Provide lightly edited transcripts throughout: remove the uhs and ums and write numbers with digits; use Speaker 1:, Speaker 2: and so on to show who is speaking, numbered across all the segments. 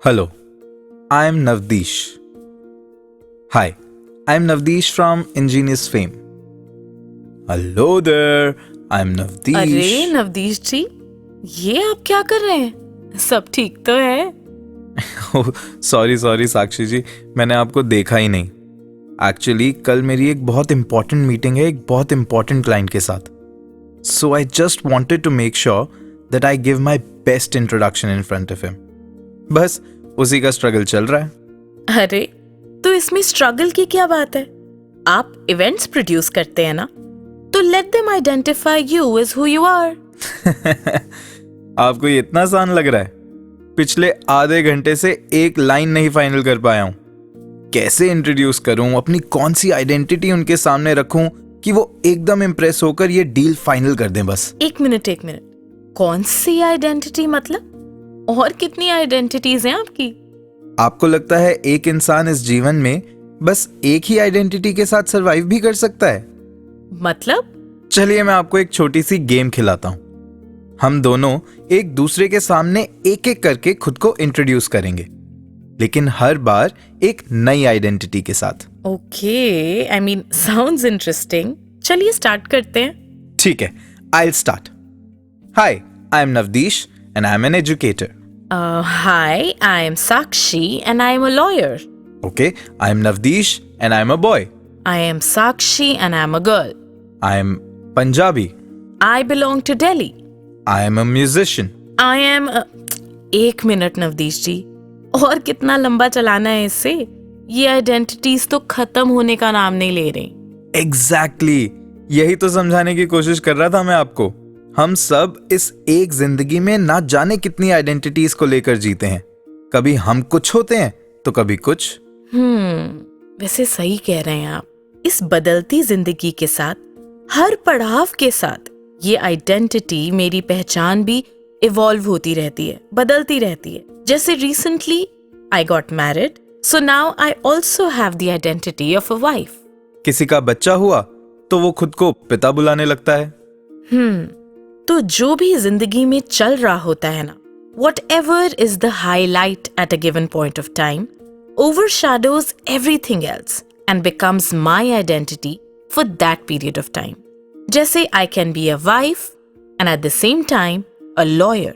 Speaker 1: Hello, I am Navdeesh. Hi, I am Navdeesh from Ingenious Fame. Hello there, I am Navdeesh.
Speaker 2: अरे नवदीश जी, ये आप क्या कर रहे हैं? सब ठीक तो है?
Speaker 1: सॉरी साक्षी जी, मैंने आपको देखा ही नहीं. एक्चुअली कल मेरी एक बहुत इंपॉर्टेंट मीटिंग है एक बहुत इंपॉर्टेंट क्लाइंट के साथ. So I just wanted to make sure that I give my best introduction in front of him. बस उसी का स्ट्रगल चल रहा है.
Speaker 2: अरे तो इसमें स्ट्रगल की क्या बात है? आप इवेंट्स प्रोड्यूस करते हैं ना, तो let them identify you as who you are.
Speaker 1: आपको ये इतना आसान लग रहा है? पिछले आधे घंटे से एक लाइन नहीं फाइनल कर पाया हूं. कैसे इंट्रोड्यूस करूं, अपनी कौन सी आइडेंटिटी उनके सामने रखूं कि वो एकदम इम्प्रेस होकर ये डील फाइनल कर दें. बस
Speaker 2: एक मिनट, कौन सी आइडेंटिटी मतलब? और कितनी आइडेंटिटीज हैं आपकी?
Speaker 1: आपको लगता है एक इंसान इस जीवन में बस एक ही आइडेंटिटी के साथ सरवाइव भी कर सकता है?
Speaker 2: मतलब?
Speaker 1: चलिए मैं आपको एक छोटी सी गेम खिलाता हूं. हम दोनों एक दूसरे के सामने एक एक करके खुद को इंट्रोड्यूस करेंगे, लेकिन हर बार एक नई आइडेंटिटी के साथ.
Speaker 2: Okay, I mean sounds interesting. चलिए स्टार्ट करते हैं.
Speaker 1: ठीक है, I will start. Hi, I am Navdeesh and I am an educator.
Speaker 2: Hi, I am Sakshi and I am a lawyer.
Speaker 1: Okay, I am Navdeesh and I am a boy.
Speaker 2: I am Sakshi and I am a girl.
Speaker 1: I am Punjabi.
Speaker 2: I belong to Delhi.
Speaker 1: I am a musician.
Speaker 2: I am a... एक minute Navdeesh जी, और कितना लंबा चलाना है इससे? ये identities तो खत्म होने का नाम नहीं ले रही.
Speaker 1: Exactly. यही तो समझाने की कोशिश कर रहा था मैं आपको. हम सब इस एक जिंदगी में ना जाने कितनी आइडेंटिटीज को लेकर जीते हैं. कभी हम कुछ होते हैं तो कभी कुछ.
Speaker 2: वैसे सही कह रहे हैं आप. इस बदलती जिंदगी के साथ, हर पड़ाव के साथ, ये आइडेंटिटी, मेरी पहचान भी इवॉल्व होती रहती है, बदलती रहती है. जैसे recently I got married, so now I also have the identity of a wife.
Speaker 1: किसी का बच्चा हुआ तो वो खुद को पिता बुलाने लगता है.
Speaker 2: तो जो भी जिंदगी में चल रहा होता है ना, whatever is the highlight at a given point of time, overshadows everything else and becomes my identity for that period of time. जैसे I can be a wife and at the same time a lawyer,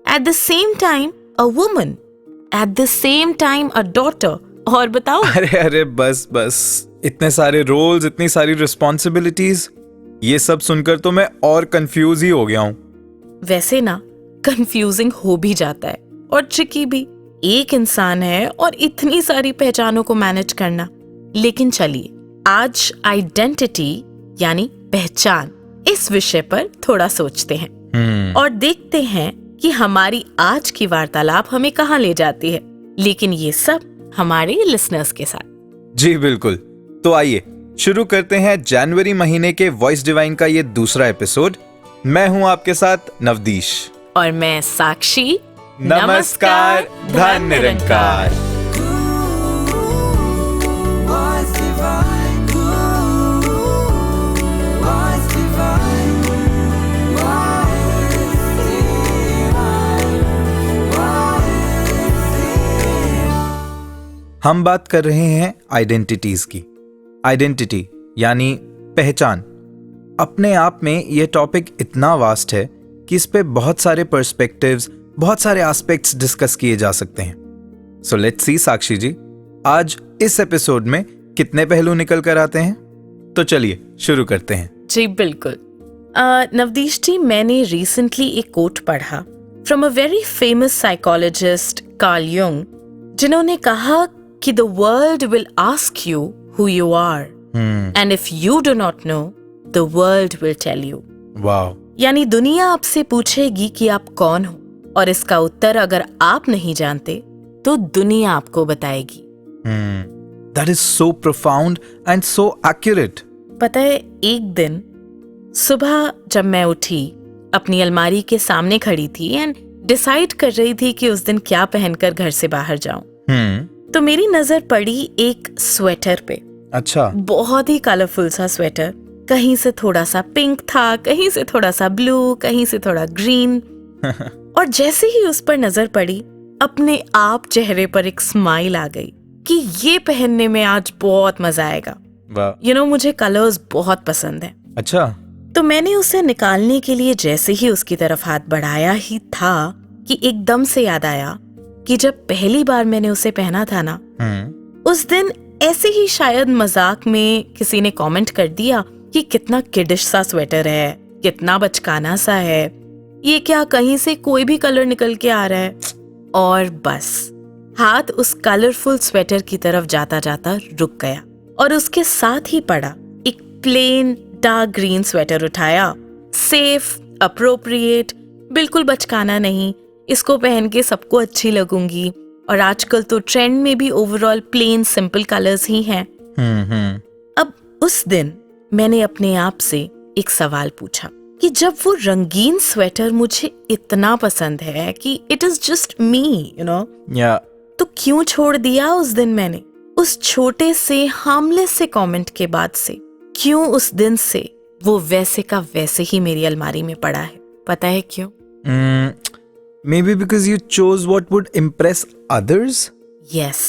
Speaker 2: at the same time a woman, at the same time a daughter. और बताओ.
Speaker 1: अरे बस इतने सारे roles, इतनी सारी responsibilities, ये सब सुनकर तो मैं और कंफ्यूज ही हो गया हूँ.
Speaker 2: वैसे ना कंफ्यूजिंग हो भी जाता है और ट्रिकी भी. एक इंसान है और इतनी सारी पहचानों को मैनेज करना. लेकिन चलिए आज आइडेंटिटी यानी पहचान, इस विषय पर थोड़ा सोचते हैं और देखते हैं कि हमारी आज की वार्तालाप हमें कहाँ ले जाती है. लेकिन ये सब हमारे लिसनर्स के साथ.
Speaker 1: जी बिल्कुल. तो आइए शुरू करते हैं जनवरी महीने के वॉइस डिवाइन का ये दूसरा एपिसोड. मैं हूं आपके साथ नवदीश
Speaker 2: और मैं साक्षी.
Speaker 1: नमस्कार, धन निरंकार. हम बात कर रहे हैं आइडेंटिटीज की. आइडेंटिटी यानी पहचान. अपने आप में यह टॉपिक इतना वास्ट है कि इस पे बहुत सारे पर्सपेक्टिव्स, बहुत सारे एस्पेक्ट्स डिस्कस किए जा सकते हैं. सो लेट्स सी साक्षी जी, आज इस एपिसोड में कितने पहलू निकल कर आते हैं. तो चलिए शुरू करते हैं.
Speaker 2: जी बिल्कुल. नवदीश जी, मैंने रिसेंटली एक कोट पढ़ा from a very famous psychologist Carl Jung, जिन्होंने कहा कि the world will ask you who you are, and if you do not know, the world will tell you.
Speaker 1: Wow.
Speaker 2: यानी दुनिया आपसे पूछेगी कि आप कौन हो, और इसका उत्तर अगर आप नहीं जानते तो दुनिया आपको बताएगी.
Speaker 1: That is so profound and so accurate.
Speaker 2: पता है, एक दिन सुबह जब मैं उठी, अपनी अलमारी के सामने खड़ी थी एंड डिसाइड कर रही थी कि उस दिन क्या पहनकर घर से बाहर जाऊं, तो मेरी नजर पड़ी एक स्वेटर पे.
Speaker 1: अच्छा.
Speaker 2: बहुत ही कलरफुल सा स्वेटर. कहीं से थोड़ा सा पिंक था, कहीं से थोड़ा सा ब्लू, कहीं से थोड़ा ग्रीन. और जैसे ही उस पर नजर पड़ी, अपने आप चेहरे पर एक स्माइल आ गई कि ये पहनने में आज बहुत मजा आएगा।
Speaker 1: वाह।
Speaker 2: मुझे कलर्स बहुत पसंद है।
Speaker 1: अच्छा।
Speaker 2: तो मैंने उसे निकालने के लिए जैसे ही उसकी तरफ हाथ बढ़ाया ही था कि एकदम से याद आया कि जब पहली बार मैंने उसे पहना था ना, उस दिन ऐसे ही शायद मजाक में किसी ने कमेंट कर दिया कि कितना किडिश सा स्वेटर है, कितना बचकाना सा है, ये क्या कहीं से कोई भी कलर निकल के आ रहा है। और बस हाथ उस कलरफुल स्वेटर की तरफ जाता जाता रुक गया और उसके साथ ही पड़ा एक प्लेन डार्क ग्रीन स्वेटर उठाया। सेफ, अप्रोप्रिएट, बिल्कुल बचकाना नहीं, इसको पहन के सबको अच्छी लगूंगी। और आजकल तो ट्रेंड में भी ओवरऑल प्लेन सिंपल कलर्स ही हैं। अब उस दिन मैंने अपने आप से एक सवाल पूछा कि जब वो रंगीन स्वेटर मुझे इतना पसंद है कि इट इज जस्ट मी, तो क्यों छोड़ दिया उस दिन मैंने? उस छोटे से हार्मलेस से कमेंट के बाद से क्यों उस दिन से वो वैसे का वैसे ही मेरी अलमारी में पड़ा है? पता है क्यों?
Speaker 1: Maybe because you chose what would impress others?
Speaker 2: Yes,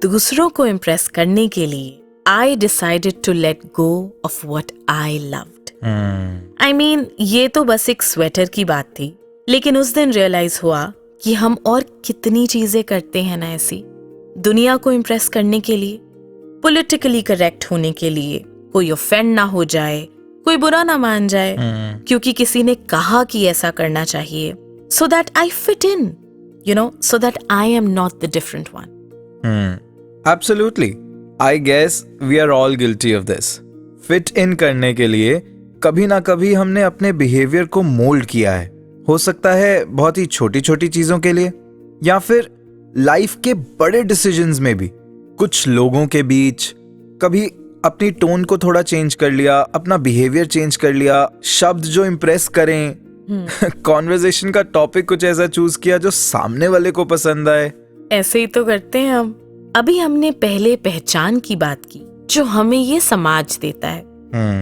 Speaker 2: दूसरों को इम्प्रेस करने के लिए I decided to let go of what I loved. I mean, ये तो बस एक स्वेटर की बात थी, लेकिन उस दिन रियलाइज हुआ कि हम और कितनी चीजें करते हैं ना ऐसी, दुनिया को इम्प्रेस करने के लिए, पॉलिटिकली करेक्ट होने के लिए, कोई ऑफेंड ना हो जाए, कोई बुरा ना मान जाए क्योंकि किसी ने कहा कि ऐसा करना चाहिए, so that I fit in, so that I am not the different one.
Speaker 1: Absolutely. I guess we are all guilty of this. Fit in करने के लिए कभी ना कभी हमने अपने बिहेवियर को मोल्ड किया है। हो सकता है बहुत ही छोटी छोटी चीजों के लिए, या फिर लाइफ के बड़े डिसीजंस में भी। कुछ लोगों के बीच कभी अपनी टोन को थोड़ा चेंज कर लिया, अपना बिहेवियर चेंज कर लिया, शब्द जो इम्प्रेस करें, कॉन्वर्सेशन का टॉपिक कुछ ऐसा चूज किया जो सामने वाले को पसंद आए।
Speaker 2: ऐसे ही तो करते हैं हम। अभी हमने पहले पहचान की बात की जो हमें ये समाज देता है,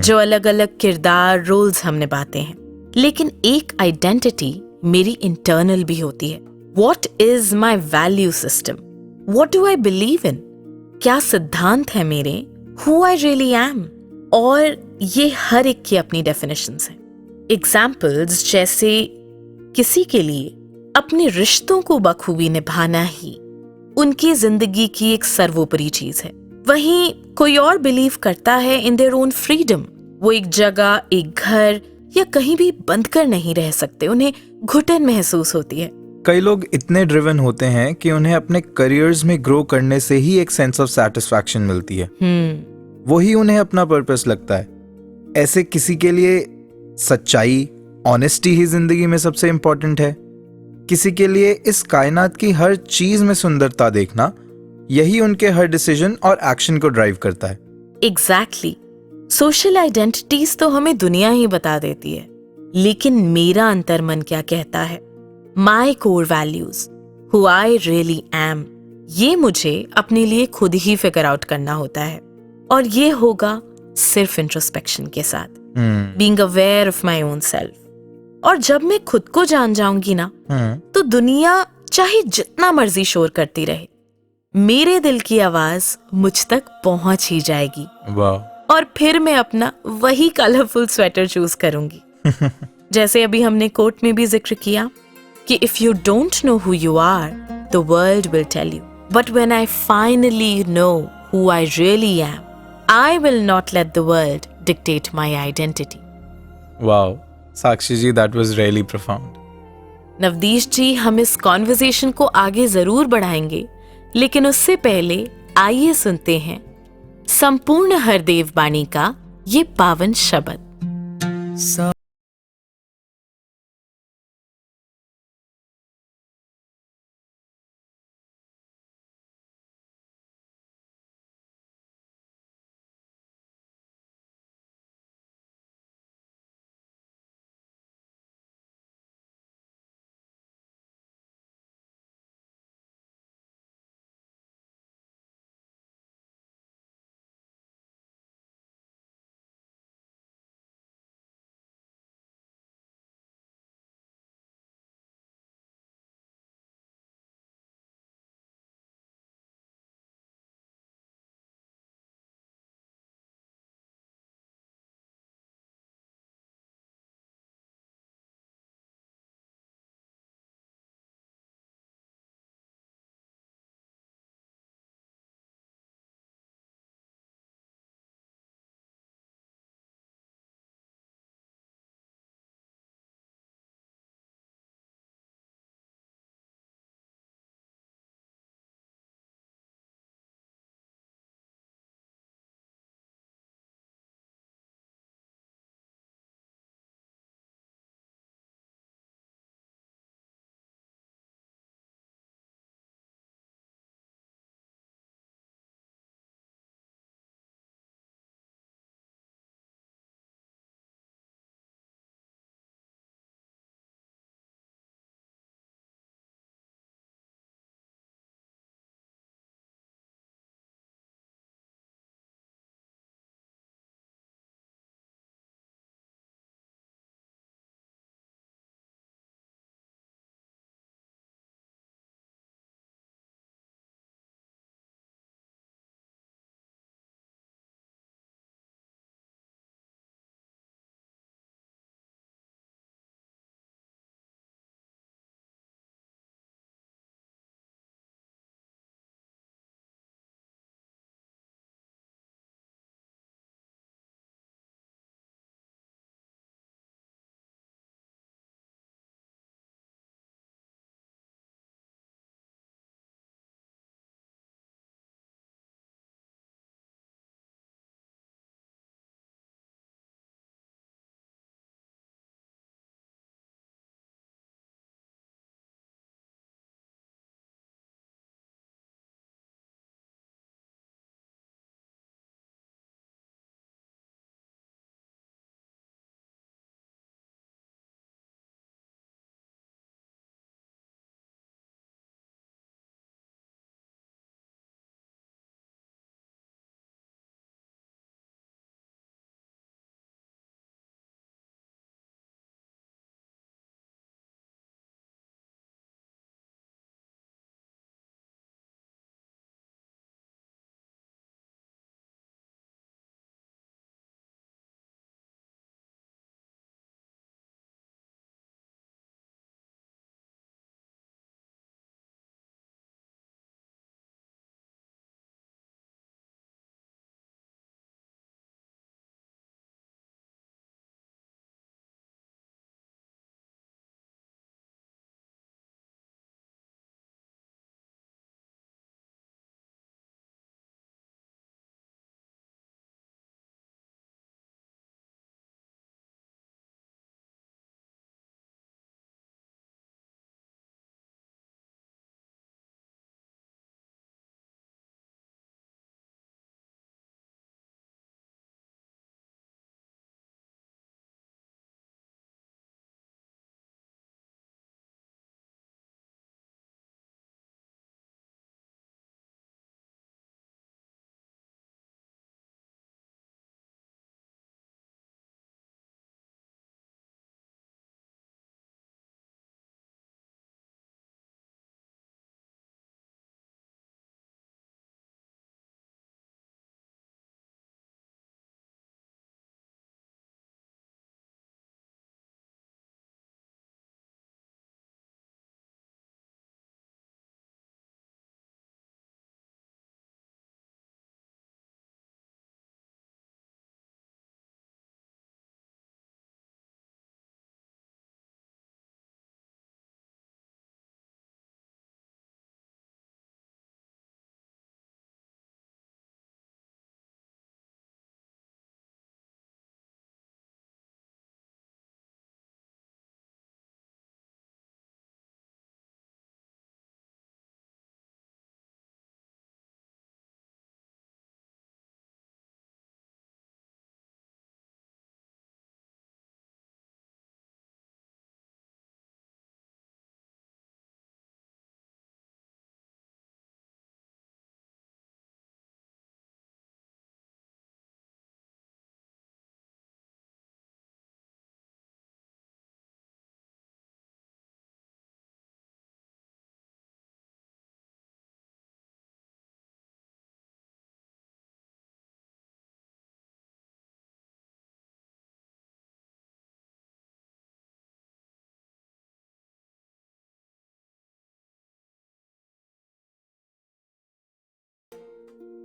Speaker 2: जो अलग अलग किरदार रोल्स हम निभाते हैं, लेकिन एक आइडेंटिटी मेरी इंटरनल भी होती है। What is my value system? What do I believe in? क्या सिद्धांत है मेरे? Who I really am? और ये हर एक की अपनी डेफिनेशंस हैं। एग्जाम्पल्स जैसे किसी के लिए अपने रिश्तों को बखूबी निभाना ही उनकी जिंदगी की एक सर्वोपरि चीज है, वहीं कोई और बिलीव करता है इन देयर ओन फ्रीडम। वो एक जगह, एक घर या कहीं भी बंद कर नहीं रह सकते, उन्हें घुटन महसूस होती है।
Speaker 1: कई लोग इतने ड्रिवन होते हैं कि उन्हें अपने करियर्स में ग्रो करने से ही एक सेंस ऑफ सेटिस्फैक्शन मिलती है। वही उन्हें अपना पर्पस लगता है। ऐसे किसी के लिए सच्चाई, ऑनेस्टी ही जिंदगी में सबसे इंपॉर्टेंट है। किसी के लिए इस कायनात की हर चीज में सुंदरता देखना, यही उनके हर डिसीजन और एक्शन को ड्राइव करता है।
Speaker 2: एग्जैक्टली। सोशल आइडेंटिटीज तो हमें दुनिया ही बता देती है, लेकिन मेरा अंतर्मन क्या कहता है? My core values, who I really am, ये मुझे अपने लिए खुद ही फिगर आउट करना होता है। और ये होगा सिर्फ इंट्रोस्पेक्शन के साथ, being aware of my own self. और जब मैं खुद को जान जाऊंगी ना, तो दुनिया चाहे जितना मर्जी शोर करती रहे, मेरे दिल की आवाज मुझ तक पहुंच ही जाएगी। और फिर मैं अपना वही कलरफुल स्वेटर चूज करूंगी। जैसे अभी हमने कोट में भी जिक्र किया कि if you don't know who you are, the world will tell you, but when I finally know who I really am, I will not let the world dictate my identity.
Speaker 1: Wow, Sakshi ji, that was really profound.
Speaker 2: Navdeesh ji, हम इस conversation को आगे जरूर बढ़ाएंगे, लेकिन उससे पहले आइए सुनते हैं संपूर्ण हरदेव बाणी का ये पावन शब्द।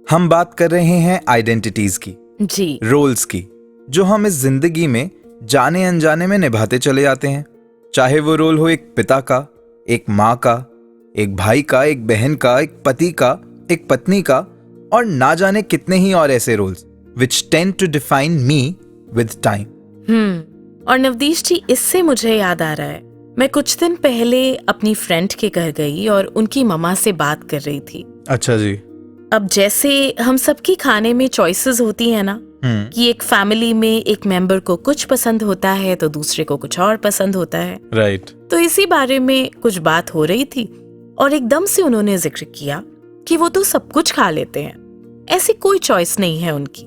Speaker 1: हम बात कर रहे हैं आइडेंटिटीज की,
Speaker 2: जी।
Speaker 1: रोल्स की, जो हम इस जिंदगी में जाने अनजाने में निभाते चले जाते हैं। चाहे वो रोल हो एक पिता का, एक माँ का, एक भाई का, एक बहन का, एक पति का, एक पत्नी का, और ना जाने कितने ही और ऐसे roles which tend to define me with time.
Speaker 2: और नवदीश जी, इससे मुझे याद आ रहा है, मैं कुछ दिन पहले अपनी फ्रेंड के घर गई और उनकी मम्मा से बात कर रही थी।
Speaker 1: अच्छा जी।
Speaker 2: अब जैसे हम सबकी खाने में चॉइसेस होती है ना, कि एक फैमिली में एक मेंबर को कुछ पसंद होता है तो दूसरे को कुछ और पसंद होता है।
Speaker 1: राइट।
Speaker 2: तो इसी बारे में कुछ बात हो रही थी और एकदम से उन्होंने जिक्र किया कि वो तो सब कुछ खा लेते हैं, ऐसी कोई चॉइस नहीं है उनकी।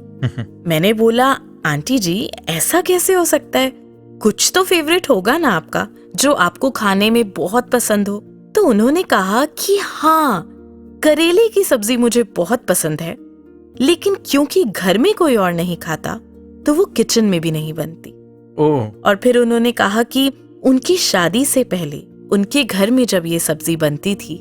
Speaker 2: मैंने बोला, आंटी जी ऐसा कैसे हो सकता है, कुछ तो फेवरेट होगा ना आपका जो आपको खाने में बहुत पसंद हो। तो उन्होंने कहा कि हाँ, करेले की सब्जी मुझे बहुत पसंद है, लेकिन क्योंकि घर में कोई और नहीं खाता तो वो किचन में भी नहीं बनती। और फिर उन्होंने कहा कि उनकी शादी से पहले उनके घर में जब ये सब्जी बनती थी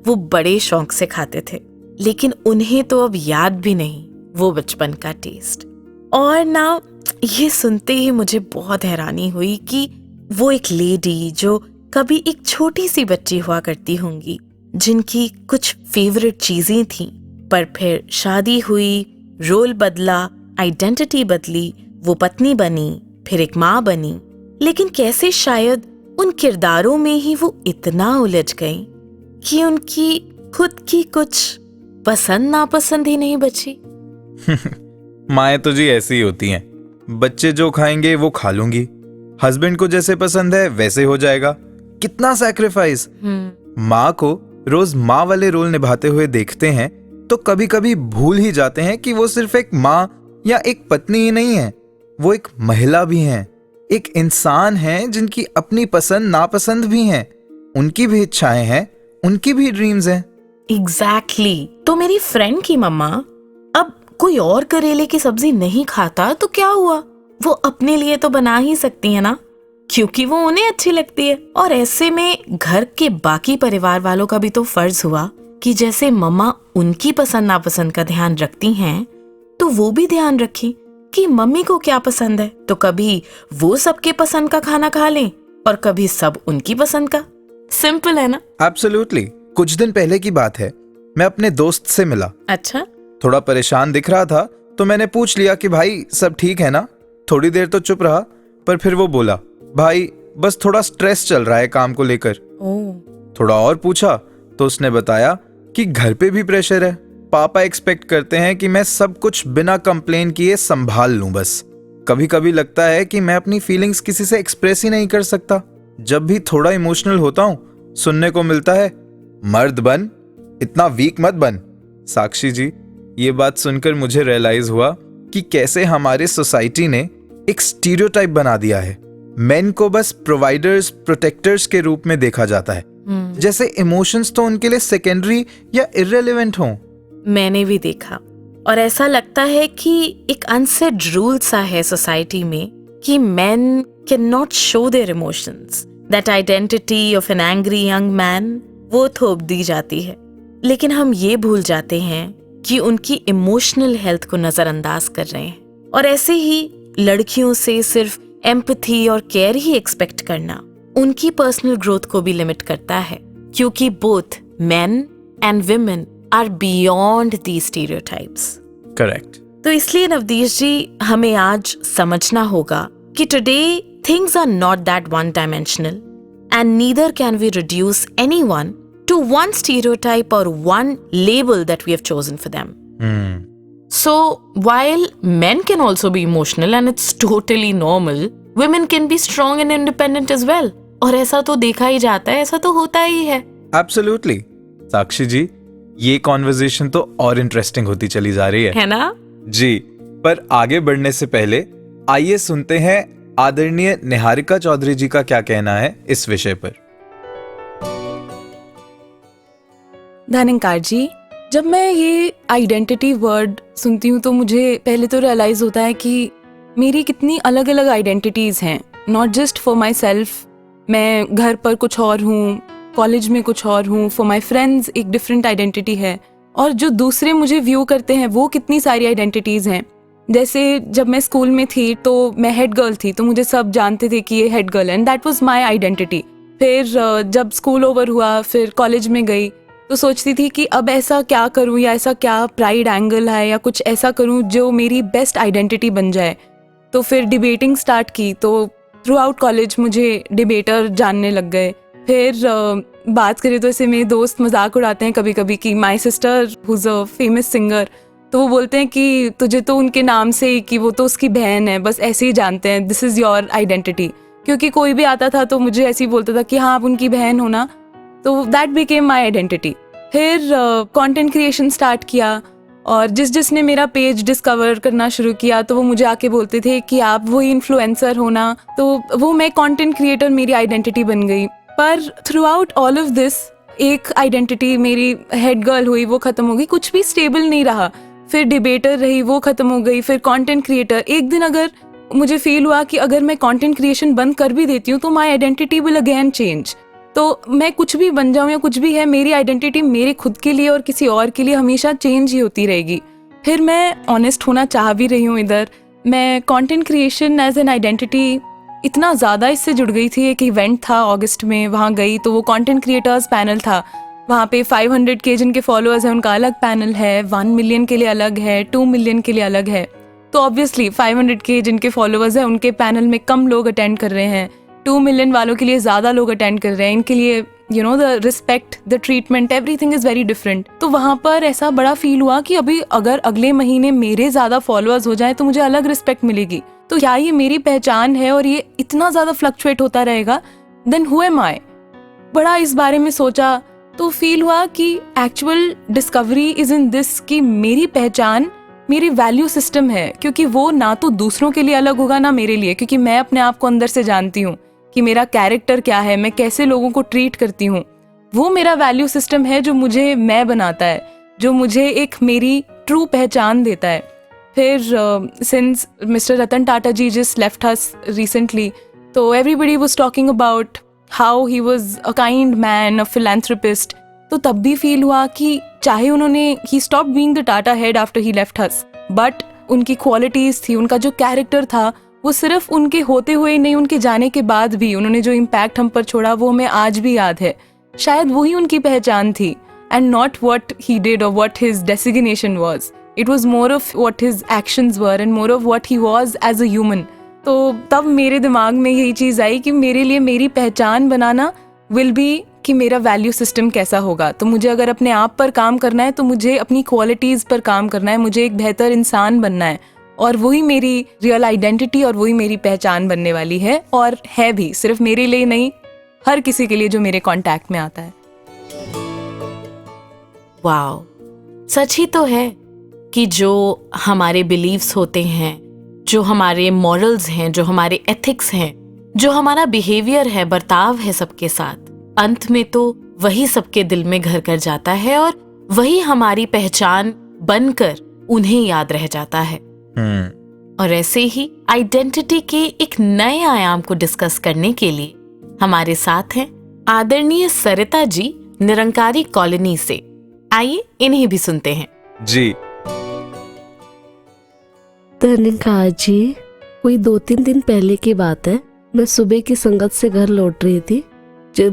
Speaker 2: वो बड़े शौक से खाते थे, लेकिन उन्हें तो अब याद भी नहीं वो बचपन का टेस्ट। और ना, ये सुनते ही मुझे बहुत हैरानी हुई कि वो एक लेडी जो कभी एक छोटी सी बच्ची हुआ करती होंगी, जिनकी कुछ फेवरेट चीजें थीं, पर फिर शादी हुई, रोल बदला, आइडेंटिटी बदली, वो पत्नी बनी, फिर एक माँ बनी, लेकिन कैसे शायद उन किरदारों में ही वो इतना उलझ गई कि उनकी खुद की कुछ पसंद नापसंद ही नहीं बची।
Speaker 1: माएँ तो जी ऐसी ही होती हैं, बच्चे जो खाएंगे वो खा लूंगी, हस्बैंड को जैसे पसंद है वैसे हो जाएगा। कितना सैक्रिफाइस। माँ को रोज माँ वाले रोल निभाते हुए देखते हैं तो कभी कभी भूल ही जाते हैं कि वो सिर्फ एक माँ या एक पत्नी ही नहीं है, वो एक महिला भी हैं, एक इंसान है जिनकी अपनी पसंद नापसंद भी हैं, उनकी भी इच्छाएं हैं, उनकी भी ड्रीम्स हैं।
Speaker 2: एग्जैक्टली। तो मेरी फ्रेंड की मम्मा अब कोई और करेले की सब्जी नहीं खाता तो क्या हुआ, वो अपने लिए तो बना ही सकती है ना, क्योंकि वो उन्हें अच्छी लगती है। और ऐसे में घर के बाकी परिवार वालों का भी तो फर्ज हुआ कि जैसे मम्मा उनकी पसंद नापसंद का ध्यान रखती हैं, तो वो भी ध्यान रखें कि मम्मी को क्या पसंद है, तो कभी वो सबके पसंद का खाना खा लें और कभी सब उनकी पसंद का। सिंपल है ना?
Speaker 1: एब्सोल्युटली। कुछ दिन पहले की बात है, मैं अपने दोस्त से मिला।
Speaker 2: अच्छा।
Speaker 1: थोड़ा परेशान दिख रहा था तो मैंने पूछ लिया कि भाई सब ठीक है ना। थोड़ी देर तो चुप रहा, पर फिर वो बोला, भाई बस थोड़ा स्ट्रेस चल रहा है काम को लेकर। थोड़ा और पूछा तो उसने बताया कि घर पे भी प्रेशर है, पापा एक्सपेक्ट करते हैं कि मैं सब कुछ बिना कंप्लेन किए संभाल लूं बस। कभी कभी लगता है कि मैं अपनी फीलिंग्स किसी से एक्सप्रेस ही नहीं कर सकता। जब भी थोड़ा इमोशनल होता हूं सुनने को मिलता है, मर्द बन, इतना वीक मत बन। साक्षी जी, ये बात सुनकर मुझे रियलाइज हुआ कि कैसे हमारे सोसाइटी ने एक स्टीरियोटाइप बना दिया है। मेन को बस प्रोवाइडर्स, प्रोटेक्टर्स के रूप में देखा जाता है, जैसे इमोशंस तो उनके लिए सेकेंडरी या इररिलेवेंट हों।
Speaker 2: मैंने भी देखा, और ऐसा लगता है कि एक अनसेड रूल सा है सोसाइटी में कि men cannot show their emotions. That identity of an angry young man वो थोप दी जाती है, लेकिन हम ये भूल जाते हैं कि उनकी इमोशनल हेल्थ को नजरअंदाज कर रहे हैं। और ऐसे ही लड़कियों से सिर्फ एम्पैथी और केयर ही एक्सपेक्ट करना उनकी पर्सनल ग्रोथ को भी लिमिट करता है, क्योंकि both men and women are beyond these stereotypes.
Speaker 1: Correct.
Speaker 2: तो इसलिए नवदीश जी, हमें आज समझना होगा कि today things are not that one dimensional and neither can we reduce anyone to one stereotype or one label that we have chosen for them. So while men can also be emotional and it's totally normal, women can be strong and independent as well. और ऐसा तो देखा ही जाता है, ऐसा तो होता ही है।
Speaker 1: Absolutely. साक्षी जी, ये कॉन्वर्सेशन तो और इंटरेस्टिंग होती चली जा रही है
Speaker 2: ना?
Speaker 1: जी। पर आगे बढ़ने से पहले आइए सुनते हैं आदरणीय निहारिका चौधरी जी का क्या कहना है इस विषय पर।
Speaker 3: धन्यकार जी, जब मैं ये आइडेंटिटी वर्ड सुनती हूँ तो मुझे पहले तो रियलाइज होता है कि मेरी कितनी अलग अलग आइडेंटिटीज हैं, not just for my self. मैं घर पर कुछ और हूँ, कॉलेज में कुछ और हूँ, फॉर माई फ्रेंड्स एक डिफरेंट आइडेंटिटी है, और जो दूसरे मुझे व्यू करते हैं वो कितनी सारी आइडेंटिटीज़ हैं। जैसे जब मैं स्कूल में थी तो मैं हेड गर्ल थी, तो मुझे सब जानते थे कि ये हेड गर्ल है, and that was my identity. फिर जब स्कूल ओवर हुआ, फिर कॉलेज में गई, तो सोचती थी कि अब ऐसा क्या करूं, या ऐसा क्या प्राइड एंगल है, या कुछ ऐसा करूं जो मेरी बेस्ट आइडेंटिटी बन जाए। तो फिर डिबेटिंग स्टार्ट की, तो थ्रू आउट कॉलेज मुझे डिबेटर जानने लग गए। फिर बात करें तो ऐसे मेरे दोस्त मजाक उड़ाते हैं कभी कभी कि my sister who's a famous singer, तो वो बोलते हैं कि तुझे तो उनके नाम से ही, कि वो तो उसकी बहन है, बस ऐसे ही जानते हैं, दिस इज़ योर आइडेंटिटी। क्योंकि कोई भी आता था तो मुझे ऐसे ही बोलता था कि हाँ आप उनकी बहन हो ना, तो दैट बिकेम माई आइडेंटिटी। फिर कंटेंट क्रिएशन स्टार्ट किया, और जिसने मेरा पेज डिस्कवर करना शुरू किया तो वो मुझे आके बोलते थे कि आप वही इन्फ्लुएंसर हो ना, तो वो मैं कंटेंट क्रिएटर मेरी आइडेंटिटी बन गई। पर through out all of this एक आइडेंटिटी मेरी हेड गर्ल हुई, वो खत्म हो गई, कुछ भी स्टेबल नहीं रहा। फिर डिबेटर रही, वो खत्म हो गई। फिर कंटेंट क्रिएटर, एक दिन अगर मुझे फील हुआ कि अगर मैं कंटेंट क्रिएशन बंद कर भी देती हूँ तो my identity will again change. तो मैं कुछ भी बन जाऊँ या कुछ भी है, मेरी आइडेंटिटी मेरे खुद के लिए और किसी और के लिए हमेशा चेंज ही होती रहेगी। फिर मैं ऑनेस्ट होना चाह भी रही हूँ इधर, मैं content creation as an identity इतना ज़्यादा इससे जुड़ गई थी। एक इवेंट था अगस्त में, वहाँ गई तो वो कंटेंट क्रिएटर्स पैनल था। वहाँ पे 500K जिनके फॉलोअर्स हैं उनका अलग पैनल है, 1 मिलियन के लिए अलग है, 2 मिलियन के लिए अलग है। तो ऑब्वियसली 500K जिनके फॉलोअर्स हैं उनके पैनल में कम लोग अटेंड कर रहे हैं, 2 मिलियन वालों के लिए ज़्यादा लोग अटेंड कर रहे हैं। इनके लिए you know the respect, the treatment, everything is very different. तो वहाँ पर ऐसा बड़ा फील हुआ कि अभी अगर अगले महीने मेरे ज़्यादा फॉलोअर्स हो जाए तो मुझे अलग रिस्पेक्ट मिलेगी। तो क्या ये मेरी पहचान है और ये इतना ज़्यादा फ्लक्चुएट होता रहेगा? देन हु एम आई? बड़ा इस बारे में सोचा तो फील हुआ कि actual discovery is in this, कि मेरी पहचान मेरी वैल्यू सिस्टम है। क्योंकि वो ना तो दूसरों के लिए अलग होगा ना मेरे लिए, क्योंकि मैं अपने आप को अंदर से जानती हूँ कि मेरा कैरेक्टर क्या है, मैं कैसे लोगों को ट्रीट करती हूँ। वो मेरा वैल्यू सिस्टम है जो मुझे मैं बनाता है, जो मुझे एक मेरी ट्रू पहचान देता है। फिर सिंस मिस्टर रतन टाटा जी जस्ट लेफ्ट अस रिसेंटली, तो everybody was talking about how he was a kind man, a philanthropist. तो तब भी फील हुआ कि चाहे उन्होंने he stopped being the Tata head after he left us, but उनकी क्वालिटीज थी, उनका जो कैरेक्टर था, वो सिर्फ उनके होते हुए नहीं, उनके जाने के बाद भी उन्होंने जो इम्पैक्ट हम पर छोड़ा वो हमें आज भी याद है। शायद वही उनकी पहचान थी, and not what he did और what his designation was. It was more of what his actions were and more of what he was as a human. तो तब मेरे दिमाग में यही चीज़ आई कि मेरे लिए मेरी पहचान बनाना विल बी कि मेरा वैल्यू सिस्टम कैसा होगा। तो मुझे अगर अपने आप पर काम करना है तो मुझे अपनी क्वालिटीज़ पर काम करना है, मुझे एक बेहतर इंसान बनना है, और वही मेरी रियल आइडेंटिटी और वही मेरी पहचान बनने वाली है। और है भी, सिर्फ मेरे लिए नहीं, हर किसी के लिए जो मेरे कांटेक्ट में आता है।
Speaker 2: वाओ, सच ही तो है कि जो हमारे बिलीव्स होते हैं, जो हमारे मॉरल्स हैं, जो हमारे एथिक्स हैं, जो हमारा बिहेवियर है, बर्ताव है सबके साथ, अंत में तो वही सबके दिल में घर कर जाता है और वही हमारी पहचान बनकर उन्हें याद रह जाता है। और ऐसे ही आइडेंटिटी के एक नए आयाम को डिस्कस करने के लिए हमारे साथ हैं आदरणीय सरिता जी निरंकारी कॉलोनी से। आइए इन्हें भी सुनते हैं।
Speaker 1: जी
Speaker 4: धन्यकार जी, कोई 2-3 दिन पहले की बात है। मैं सुबह की संगत से घर लौट रही थी।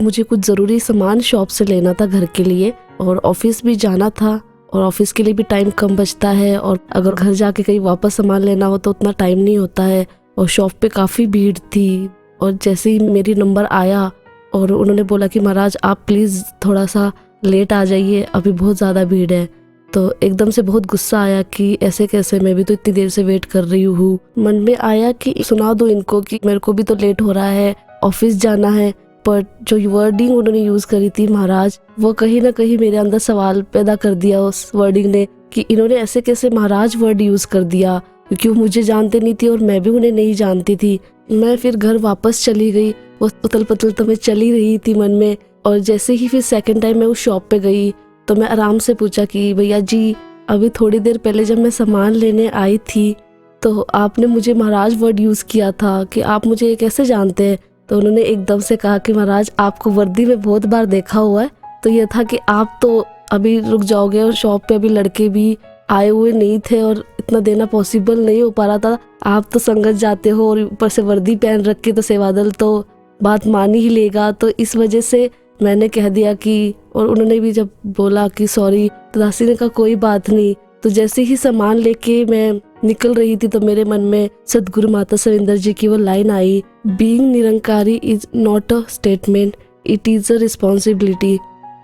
Speaker 4: मुझे कुछ ज़रूरी सामान शॉप से लेना था घर के लिए, और ऑफिस भी जाना था, और ऑफिस के लिए भी टाइम कम बचता है, और अगर घर जाके कहीं वापस सामान लेना हो तो उतना टाइम नहीं होता है, और शॉप पे काफ़ी भीड़ थी। और जैसे ही मेरी नंबर आया और उन्होंने बोला कि महाराज आप प्लीज़ थोड़ा सा लेट आ जाइए, अभी बहुत ज़्यादा भीड़ है, तो एकदम से बहुत गुस्सा आया कि ऐसे कैसे, मैं भी तो इतनी देर से वेट कर रही हूँ। मन में आया कि सुना दो इनको कि मेरे को भी तो लेट हो रहा है, ऑफिस जाना है। पर जो वर्डिंग उन्होंने यूज़ करी थी महाराज, वो कहीं ना कहीं मेरे अंदर सवाल पैदा कर दिया उस वर्डिंग ने, कि इन्होंने ऐसे कैसे महाराज वर्ड यूज़ कर दिया, क्योंकि वो मुझे जानते नहीं थी और मैं भी उन्हें नहीं जानती थी। मैं फिर घर वापस चली गई, वो उथल पुथल तो मैं चली रही थी मन में। और जैसे ही फिर सेकंड टाइम मैं उस शॉप पे गई तो मैं आराम से पूछा कि भैया जी, अभी थोड़ी देर पहले जब मैं सामान लेने आई थी तो आपने मुझे महाराज वर्ड यूज़ किया था, कि आप मुझे कैसे जानते हैं? तो उन्होंने एकदम से कहा कि महाराज आपको वर्दी में बहुत बार देखा हुआ है। तो ये था कि आप तो अभी रुक जाओगे, और शॉप पे अभी लड़के भी आए हुए नहीं थे और इतना देना पॉसिबल नहीं हो पा रहा था। आप तो संगत जाते हो और ऊपर से वर्दी पहन रख के, तो सेवादल तो बात मान ही लेगा। तो इस वजह से मैंने कह दिया कि, और उन्होंने भी जब बोला कि सॉरी, तो दासी ने कहा कोई बात नहीं। तो जैसे ही सामान लेके मैं निकल रही थी तो मेरे मन में सदगुरु माता सविंदर जी की वो line I, being Nirankari is not a statement, it is a responsibility.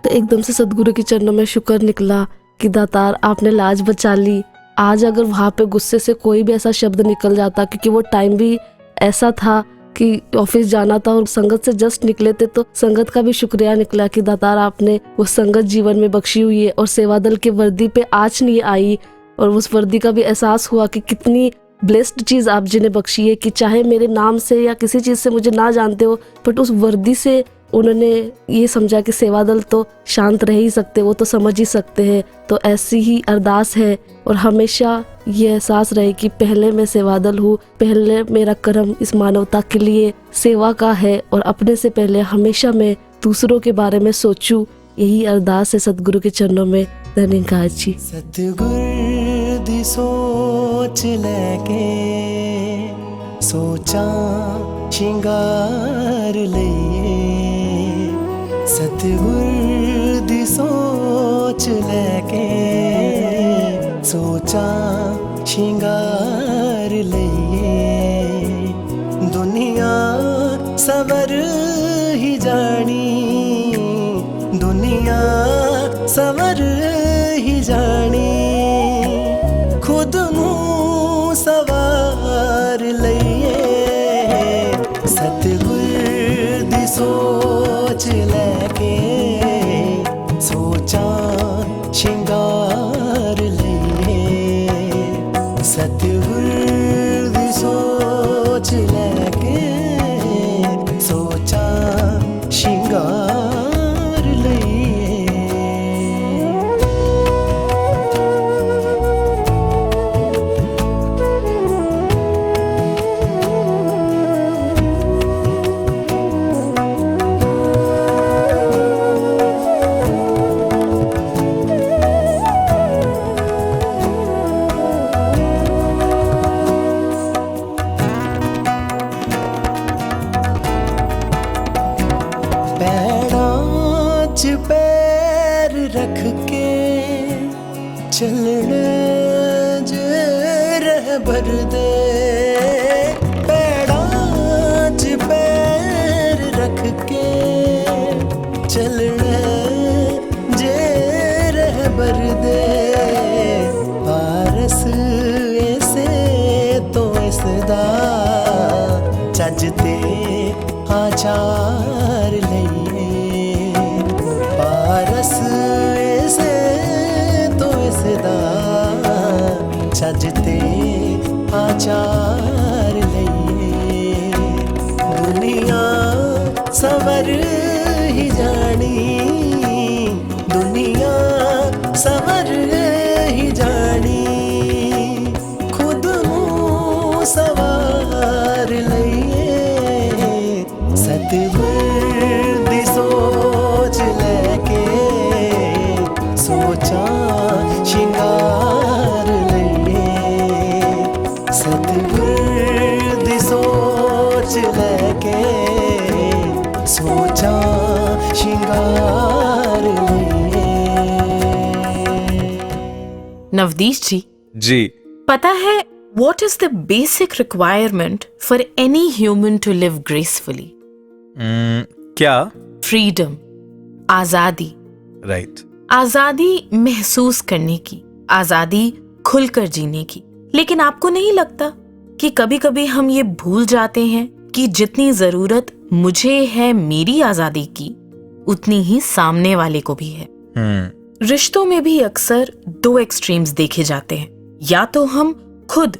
Speaker 4: तो एकदम से सदगुरु के चरणों में शुक्र निकला कि दातार आपने लाज बचा ली। आज अगर वहाँ पे गुस्से से कोई भी ऐसा शब्द निकल जाता, क्योंकि वो टाइम भी ऐसा था कि ऑफिस जाना था और संगत से जस्ट निकले थे, तो संगत का भी शुक्रिया निकला कि दातार आपने वो संगत जीवन में बख्शी हुई है। और सेवादल के वर्दी पे आँच नहीं आई, और उस वर्दी का भी एहसास हुआ कि कितनी ब्लेस्ड चीज़ आप जी ने बख्शी है, कि चाहे मेरे नाम से या किसी चीज़ से मुझे ना जानते हो, बट उस वर्दी से उन्होंने ये समझा कि सेवादल तो शांत रह ही सकते, वो तो समझ ही सकते हैं। तो ऐसी ही अरदास है, और हमेशा ये एहसास रहे कि पहले मैं सेवादल हूँ, पहले मेरा कर्म इस मानवता के लिए सेवा का है, और अपने से पहले हमेशा मैं दूसरों के बारे में सोचूं। यही अरदास है सतगुरु के चरणों में। धन्यवाद जी।
Speaker 5: सतगुर दी सोच लेके सोचा शिंगार लईए, सतगुर दी सोच लेके सोचा शिंगार लईए। दुनिया सवर ही जानी, दुनिया सवर ही जानी, खुद मुँह सवार लईए। सतगुर दी सोच लेके सोचा शिंगार लईए, सतगुर दी सोच लेके सोचा शिंगार लईए। पैरां च पैर रख के चलने जे रहबर दे, पैरां च पैर रख के चलने जे रहबर दे। पारस ऐसे तो इसदा चजते आचार लईए, पारस ऐसे तो इसदा चजते आचार लईए। दुनिया सवर ही जानी, दुनिया सवर ही जानी, खुद मुँह सवार लईए। सतगुर दी सोच लेके सोचा शिंगार लईए, सतगुर दी सोच लेके सोचा शिंगार लईए।
Speaker 2: नवदीश
Speaker 1: जी।
Speaker 2: पता है what is the basic requirement for any human to live gracefully?
Speaker 1: क्या?
Speaker 2: Freedom, आजादी।
Speaker 1: राइट।
Speaker 2: आजादी महसूस करने की, आजादी खुलकर जीने की। लेकिन आपको नहीं लगता कि कभी कभी हम ये भूल जाते हैं कि जितनी जरूरत मुझे है मेरी आजादी की, उतनी ही सामने वाले को भी है। रिश्तों में भी अक्सर दो एक्सट्रीम्स देखे जाते हैं। या तो हम खुद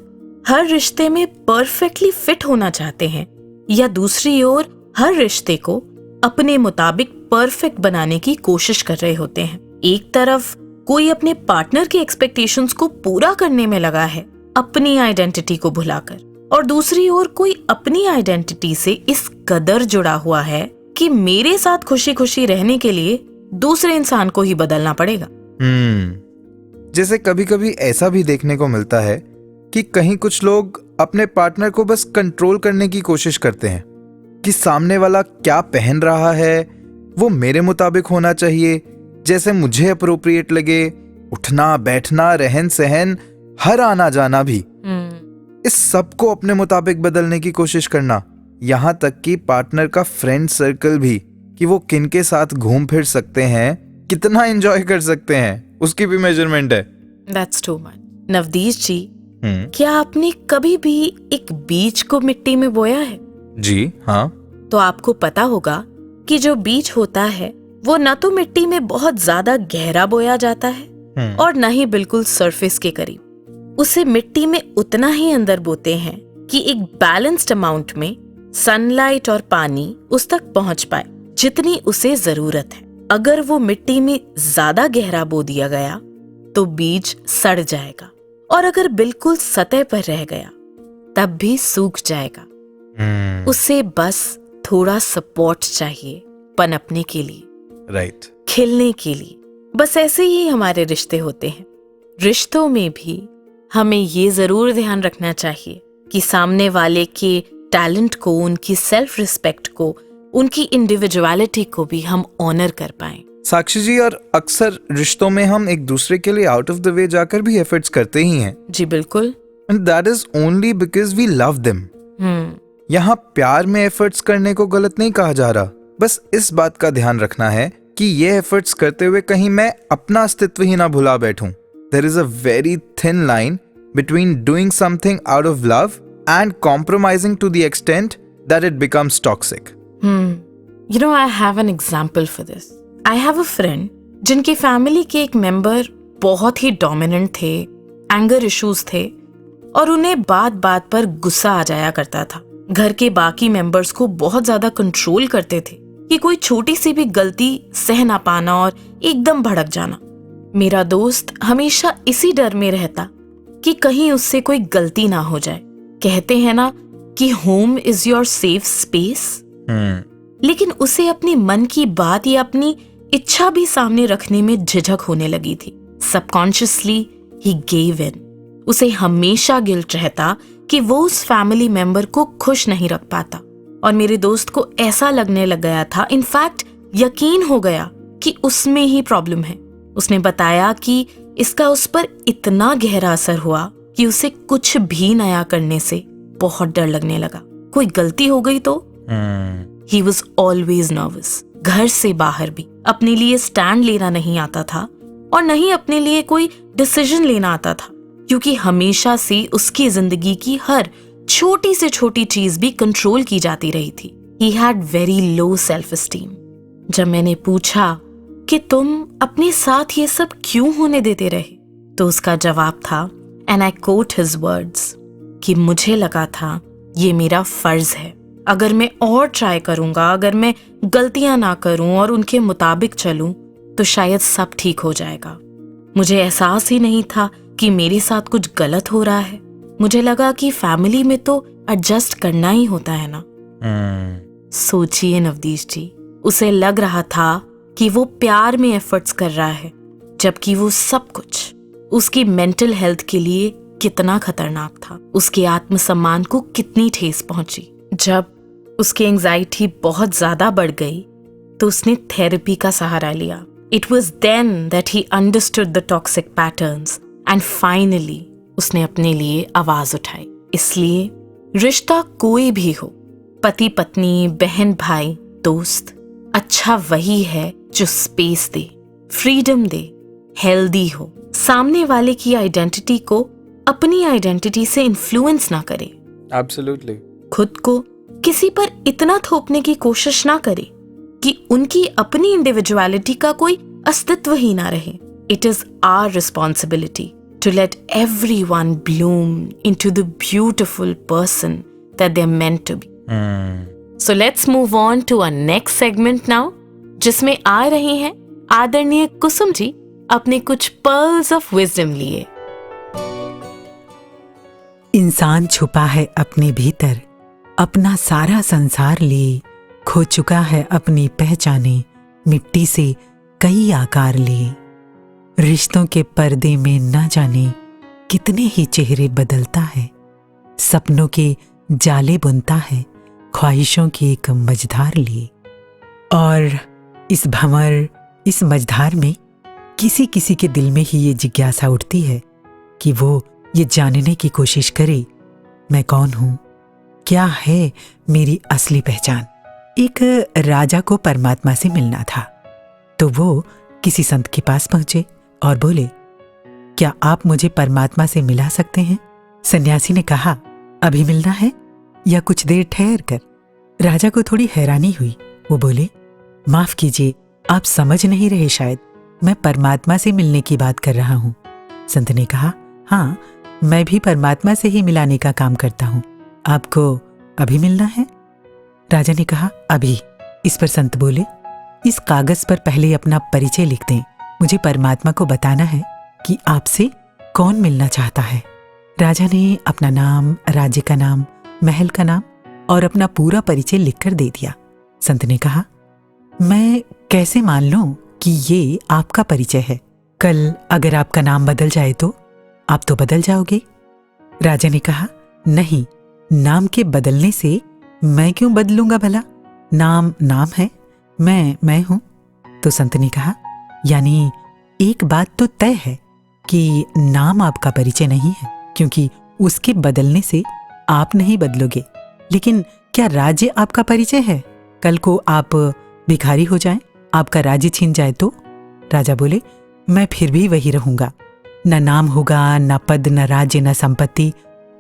Speaker 2: हर रिश्ते में परफेक्टली फिट होना चाहते हैं, या दूसरी ओर हर रिश्ते को अपने मुताबिक परफेक्ट बनाने की कोशिश कर रहे होते हैं। एक तरफ कोई अपने पार्टनर के एक्सपेक्टेशंस को पूरा करने में लगा है अपनी आइडेंटिटी को भुलाकर, और दूसरी ओर कोई अपनी आइडेंटिटी से इस कदर जुड़ा हुआ है कि मेरे साथ खुशी खुशी रहने के लिए दूसरे इंसान को ही बदलना पड़ेगा।
Speaker 1: जैसे कभी कभी ऐसा भी देखने को मिलता है कि कहीं कुछ लोग अपने पार्टनर को बस कंट्रोल करने की कोशिश करते हैं कि सामने वाला क्या पहन रहा है वो मेरे मुताबिक होना चाहिए, जैसे मुझे अप्रोप्रिएट लगे, उठना बैठना रहन सहन हर आना जाना भी, इस सब को अपने मुताबिक बदलने की कोशिश करना। यहाँ तक कि पार्टनर का फ्रेंड सर्कल भी, कि वो किन के साथ घूम फिर सकते हैं, कितना एंजॉय कर सकते हैं, उसकी भी मेजरमेंट है।
Speaker 2: That's too much. नवदीश जी, क्या आपने कभी भी एक बीज को मिट्टी में बोया है?
Speaker 1: जी हाँ।
Speaker 2: तो आपको पता होगा कि जो बीज होता है वो न तो मिट्टी में बहुत ज्यादा गहरा बोया जाता है और न ही बिल्कुल सरफेस के करीब। उसे मिट्टी में उतना ही अंदर बोते हैं कि एक बैलेंस्ड अमाउंट में सनलाइट और पानी उस तक पहुंच पाए जितनी उसे जरूरत है। अगर वो मिट्टी में ज्यादा गहरा बो दिया गया तो बीज सड़ जाएगा, और अगर बिल्कुल सतह पर रह गया तब भी सूख जाएगा। उसे बस थोड़ा सपोर्ट चाहिए पनपने के लिए,
Speaker 1: राइट,
Speaker 2: खिलने के लिए। बस ऐसे ही हमारे रिश्ते होते हैं। रिश्तों में भी हमें ये जरूर ध्यान रखना चाहिए कि सामने वाले के टैलेंट को, उनकी सेल्फ रिस्पेक्ट को, उनकी इंडिविजुअलिटी को भी हम ऑनर कर पाएं।
Speaker 1: साक्षी जी, और अक्सर रिश्तों में हम एक दूसरे के लिए आउट ऑफ द वे जाकर भी एफर्ट्स करते ही हैं।
Speaker 2: जी बिल्कुल।
Speaker 1: And that is only because we love them. यहाँ प्यार में एफर्ट्स करने को गलत नहीं कहा जा रहा, बस इस बात का ध्यान रखना है कि ये एफर्ट्स करते हुए कहीं मैं अपना अस्तित्व ही ना भुला बैठूं। There is a very thin line between doing something out of love and compromising to the extent that it becomes toxic.
Speaker 2: You know, I have an example for this. I have a friend जिनकी family के एक member बहुत ही dominant थे, anger issues थे, और उन्हें बात बात पर गुस्सा आ जाया करता था। घर के बाकी मेंबर्स को बहुत ज्यादा कंट्रोल करते थे कि कोई छोटी सी भी गलती सह ना पाना और एकदम भड़क जाना। मेरा दोस्त हमेशा इसी डर में रहता कि कहीं उससे कोई गलती ना हो जाए। कहते हैं ना कि home is your safe space, लेकिन उसे अपनी मन की बात या अपनी इच्छा भी सामने रखने में झिझक होने लगी थी। Subconsciously he gave in. उसे हमेशा गिल्ट रहता कि वो उस फैमिली मेंबर को खुश नहीं रख पाता, और मेरे दोस्त को ऐसा लगने लग गया था, इनफैक्ट यकीन हो गया कि उसमें ही प्रॉब्लम है। उसने बताया कि इसका उस पर इतना गहरा असर हुआ कि उसे कुछ भी नया करने से बहुत डर लगने लगा। कोई गलती हो गई तो ही वॉज ऑलवेज नर्वस। घर से बाहर भी अपने लिए स्टैंड लेना नहीं आता था, और नहीं अपने लिए कोई डिसीजन लेना आता था, क्योंकि हमेशा से उसकी जिंदगी की हर छोटी से छोटी चीज भी कंट्रोल की जाती रही थी। He had very low self esteem. जब मैंने पूछा कि तुम अपने साथ ये सब क्यों होने देते रहे, तो उसका जवाब था, and I quote his words, कि मुझे लगा था ये मेरा फर्ज है। अगर मैं और ट्राई करूंगा, अगर मैं गलतियां ना करूं और उनके मुताबिक चलूं, तो शायद सब ठीक हो जाएगा। मुझे एहसास ही नहीं था कि मेरे साथ कुछ गलत हो रहा है। मुझे लगा कि फैमिली में तो एडजस्ट करना ही होता है ना। सोचिए नवदीश जी, उसे लग रहा था कि वो प्यार में एफर्ट्स कर रहा है, जबकि वो सब कुछ उसकी मेंटल हेल्थ के लिए कितना खतरनाक था। उसके आत्मसम्मान को कितनी ठेस पहुंची। जब उसकी एंजाइटी बहुत ज्यादा बढ़ गई तो उसने थेरेपी का सहारा लिया। It was then that he understood the toxic patterns, and finally उसने अपने लिए आवाज उठाई। इसलिए रिश्ता कोई भी हो, पति पत्नी, बहन भाई, दोस्त, अच्छा वही है जो स्पेस दे, फ्रीडम दे, हेल्दी हो, सामने वाले की आइडेंटिटी को अपनी आइडेंटिटी से इन्फ्लुएंस ना करे।
Speaker 1: एब्सोल्युटली।
Speaker 2: खुद को किसी पर इतना थोपने की कोशिश ना करे कि उनकी अपनी इंडिविजुअलिटी का कोई अस्तित्व ही ना रहे। It is our responsibility to let everyone bloom into the beautiful person that they're meant to be. So let's move on to our next segment now, जिसमें आ रही हैं आदरणीय कुसुम जी अपने कुछ pearls of wisdom लिए।
Speaker 6: इंसान छुपा है अपने भीतर, अपना सारा संसार लिए, खो चुका है अपनी पहचाने, मिट्टी से कई आकार लिए। रिश्तों के पर्दे में न जाने कितने ही चेहरे बदलता है। सपनों के जाले बुनता है, ख्वाहिशों की एक मझधार लिए। और इस भंवर, इस मझधार में किसी किसी के दिल में ही ये जिज्ञासा उठती है कि वो ये जानने की कोशिश करे, मैं कौन हूं, क्या है मेरी असली पहचान। एक राजा को परमात्मा से मिलना था, तो वो किसी संत के पास पहुंचे और बोले, क्या आप मुझे परमात्मा से मिला सकते हैं? सन्यासी ने कहा, अभी मिलना है या कुछ देर ठहर कर? राजा को थोड़ी हैरानी हुई। वो बोले, माफ कीजिए, आप समझ नहीं रहे शायद, मैं परमात्मा से मिलने की बात कर रहा हूं। संत ने कहा, हाँ, मैं भी परमात्मा से ही मिलाने का काम करता हूं। आपको अभी मिलना है? राजा ने कहा, अभी। इस पर संत बोले, इस कागज पर पहले अपना परिचय लिख दें। मुझे परमात्मा को बताना है कि आपसे कौन मिलना चाहता है। राजा ने अपना नाम, राज्य का नाम, महल का नाम और अपना पूरा परिचय लिखकर दे दिया। संत ने कहा, मैं कैसे मान लूं कि ये आपका परिचय है? कल अगर आपका नाम बदल जाए तो? आप तो बदल जाओगे। राजा ने कहा, नहीं, नाम के बदलने से मैं क्यों बदलूंगा भला? नाम नाम है, मैं हूं। तो संत ने कहा, यानी एक बात तो तय है कि नाम आपका परिचय नहीं है, क्योंकि उसके बदलने से आप नहीं बदलोगे। लेकिन क्या राज्य आपका परिचय है? कल को आप भिखारी हो जाएं, आपका राज्य छीन जाए तो? राजा बोले, मैं फिर भी वही रहूंगा। न नाम होगा, न पद, न राज्य, न संपत्ति,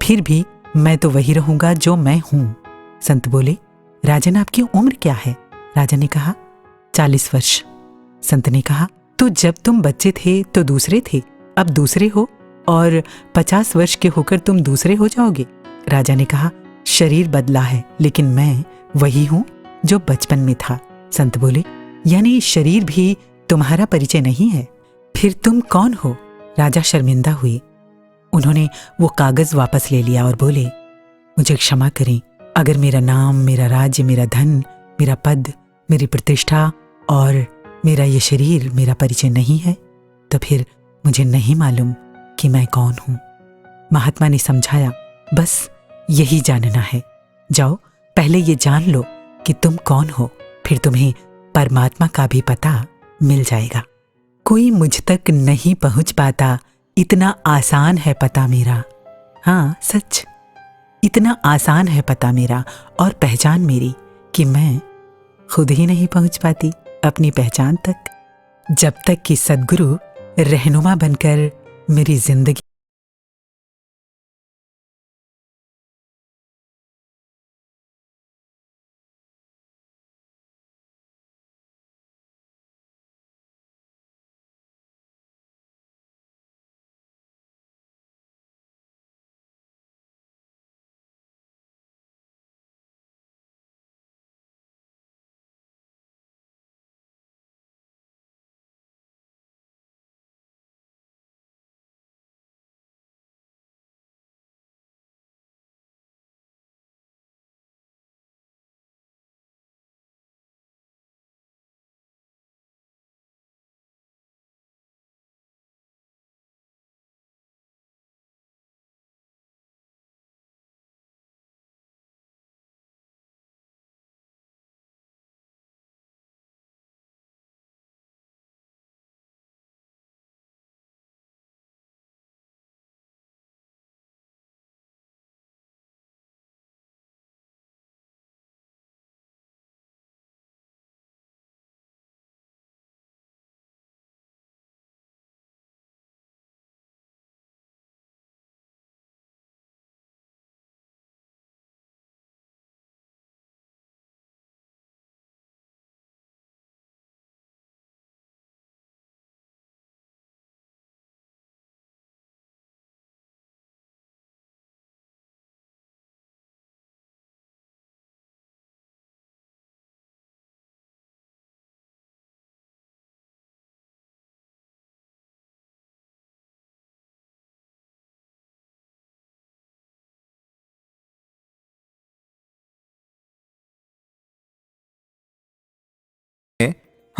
Speaker 6: फिर भी मैं तो वही रहूंगा जो मैं हूं। संत बोले, राजन आपकी उम्र क्या है? राजा ने कहा, 40 वर्ष। संत ने कहा, तो जब तुम बच्चे थे तो दूसरे थे, अब दूसरे हो, और 50 वर्ष के होकर तुम दूसरे हो जाओगे। राजा ने कहा, शरीर बदला है, लेकिन मैं वही हूं जो बचपन में था। संत बोले, यानी शरीर भी तुम्हारा परिचय नहीं है, फिर तुम कौन हो? राजा शर्मिंदा हुए। उन्होंने वो कागज वापस ले लिया और बोले, मुझे क्षमा करें, अगर मेरा नाम, मेरा राज्य, मेरा धन, मेरा पद, मेरी प्रतिष्ठा और मेरा ये शरीर मेरा परिचय नहीं है, तो फिर मुझे नहीं मालूम कि मैं कौन हूं। महात्मा ने समझाया, बस यही जानना है। जाओ, पहले ये जान लो कि तुम कौन हो, फिर तुम्हें परमात्मा का भी पता मिल जाएगा। कोई मुझ तक नहीं पहुंच पाता, इतना आसान है पता मेरा। हाँ, सच, इतना आसान है पता मेरा और पहचान मेरी कि मैं खुद ही नहीं पहुंच पाती अपनी पहचान तक, जब तक कि सद्गुरु रहनुमा बनकर मेरी जिंदगी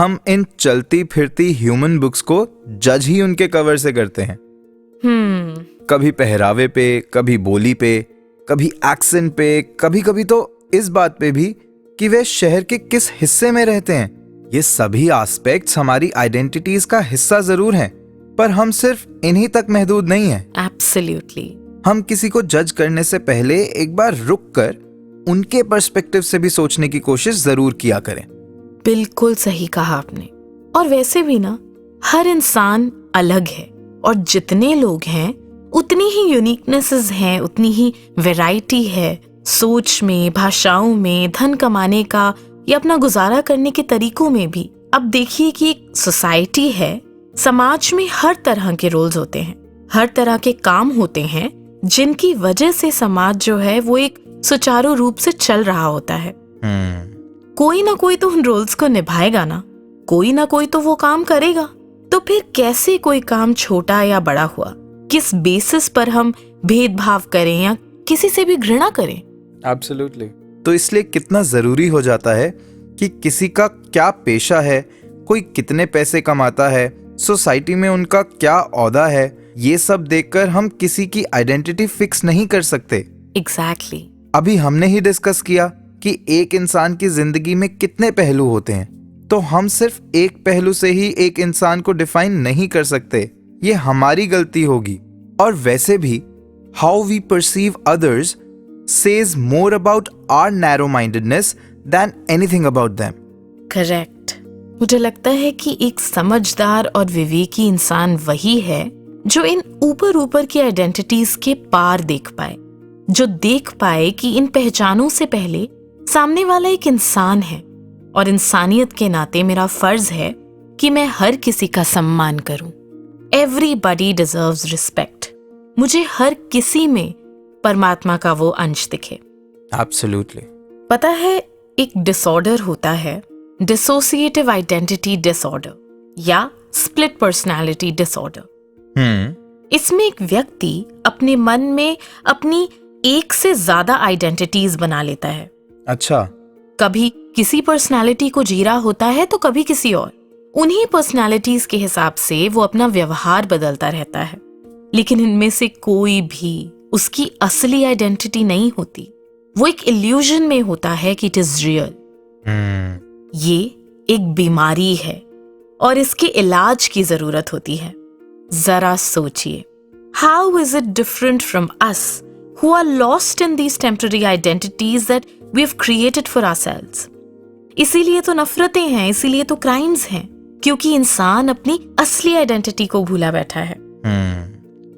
Speaker 1: हम इन चलती फिरती ह्यूमन बुक्स को जज ही उनके कवर से करते हैं। कभी पहरावे पे, कभी बोली पे, कभी एक्सेंट पे, कभी कभी तो इस बात पे भी कि वे शहर के किस हिस्से में रहते हैं। ये सभी एस्पेक्ट्स हमारी आइडेंटिटीज का हिस्सा जरूर हैं, पर हम सिर्फ इन्हीं तक महदूद नहीं हैं।
Speaker 2: एब्सोल्युटली।
Speaker 1: हम किसी को जज करने से पहले एक बार रुक कर उनके पर्सपेक्टिव से भी सोचने की कोशिश जरूर किया करें।
Speaker 2: बिल्कुल सही कहा आपने। और वैसे भी ना, हर इंसान अलग है और जितने लोग हैं उतनी ही यूनिकनेसेस हैं, उतनी ही वैरायटी है सोच में, भाषाओं में, धन कमाने का या अपना गुजारा करने के तरीकों में भी। अब देखिए कि एक सोसाइटी है, समाज में हर तरह के रोल्स होते हैं, हर तरह के काम होते हैं जिनकी वजह से समाज जो है वो एक सुचारू रूप से चल रहा होता है। कोई ना कोई तो उन रोल्स को निभाएगा ना, कोई ना कोई तो वो काम करेगा। तो फिर कैसे कोई काम छोटा या बड़ा हुआ, किस बेसिस पर हम भेदभाव करें या किसी से भी घृणा करें?
Speaker 1: एब्सोल्युटली। तो इसलिए कितना जरूरी हो जाता है कि किसी का क्या पेशा है, कोई कितने पैसे कमाता है, सोसाइटी में उनका क्या ओहदा है, ये सब देखकर हम किसी की आइडेंटिटी फिक्स नहीं कर सकते।
Speaker 2: एग्जैक्टली।
Speaker 1: अभी हमने ही डिस्कस किया कि एक इंसान की जिंदगी में कितने पहलू होते हैं, तो हम सिर्फ एक पहलू से ही एक इंसान को डिफाइन नहीं कर सकते। ये हमारी गलती होगी। और वैसे भी how we perceive others says more about our narrow-mindedness than anything about them.
Speaker 2: Correct. मुझे लगता है कि एक समझदार और विवेकी इंसान वही है जो इन ऊपर ऊपर की आइडेंटिटीज के पार देख पाए, जो देख पाए कि इन पहचानों से पहले सामने वाला एक इंसान है और इंसानियत के नाते मेरा फर्ज है कि मैं हर किसी का सम्मान करूं। Everybody deserves respect. मुझे हर किसी में परमात्मा का वो अंश दिखे।
Speaker 1: Absolutely.
Speaker 2: पता है, एक डिसऑर्डर होता है डिसोसिएटिव आइडेंटिटी डिसऑर्डर या स्प्लिट पर्सनालिटी डिसऑर्डर। इसमें एक व्यक्ति अपने मन में अपनी एक से ज्यादा आइडेंटिटीज बना लेता है।
Speaker 1: अच्छा।
Speaker 2: कभी किसी पर्सनालिटी को जी रहा होता है तो कभी किसी और। उन्हीं पर्सनालिटीज के हिसाब से वो अपना व्यवहार बदलता रहता है, लेकिन इनमें से कोई भी उसकी असली आइडेंटिटी नहीं होती। वो एक इल्यूजन में होता है कि इट इज रियल। ये एक बीमारी है और इसके इलाज की जरूरत होती है। जरा सोचिए, how is it different from us who are lost in these temporary identities that we have created for ourselves. इसीलिए तो नफरतें हैं, इसीलिए तो क्राइम्स हैं, क्योंकि इंसान अपनी असली आइडेंटिटी को भूला बैठा है।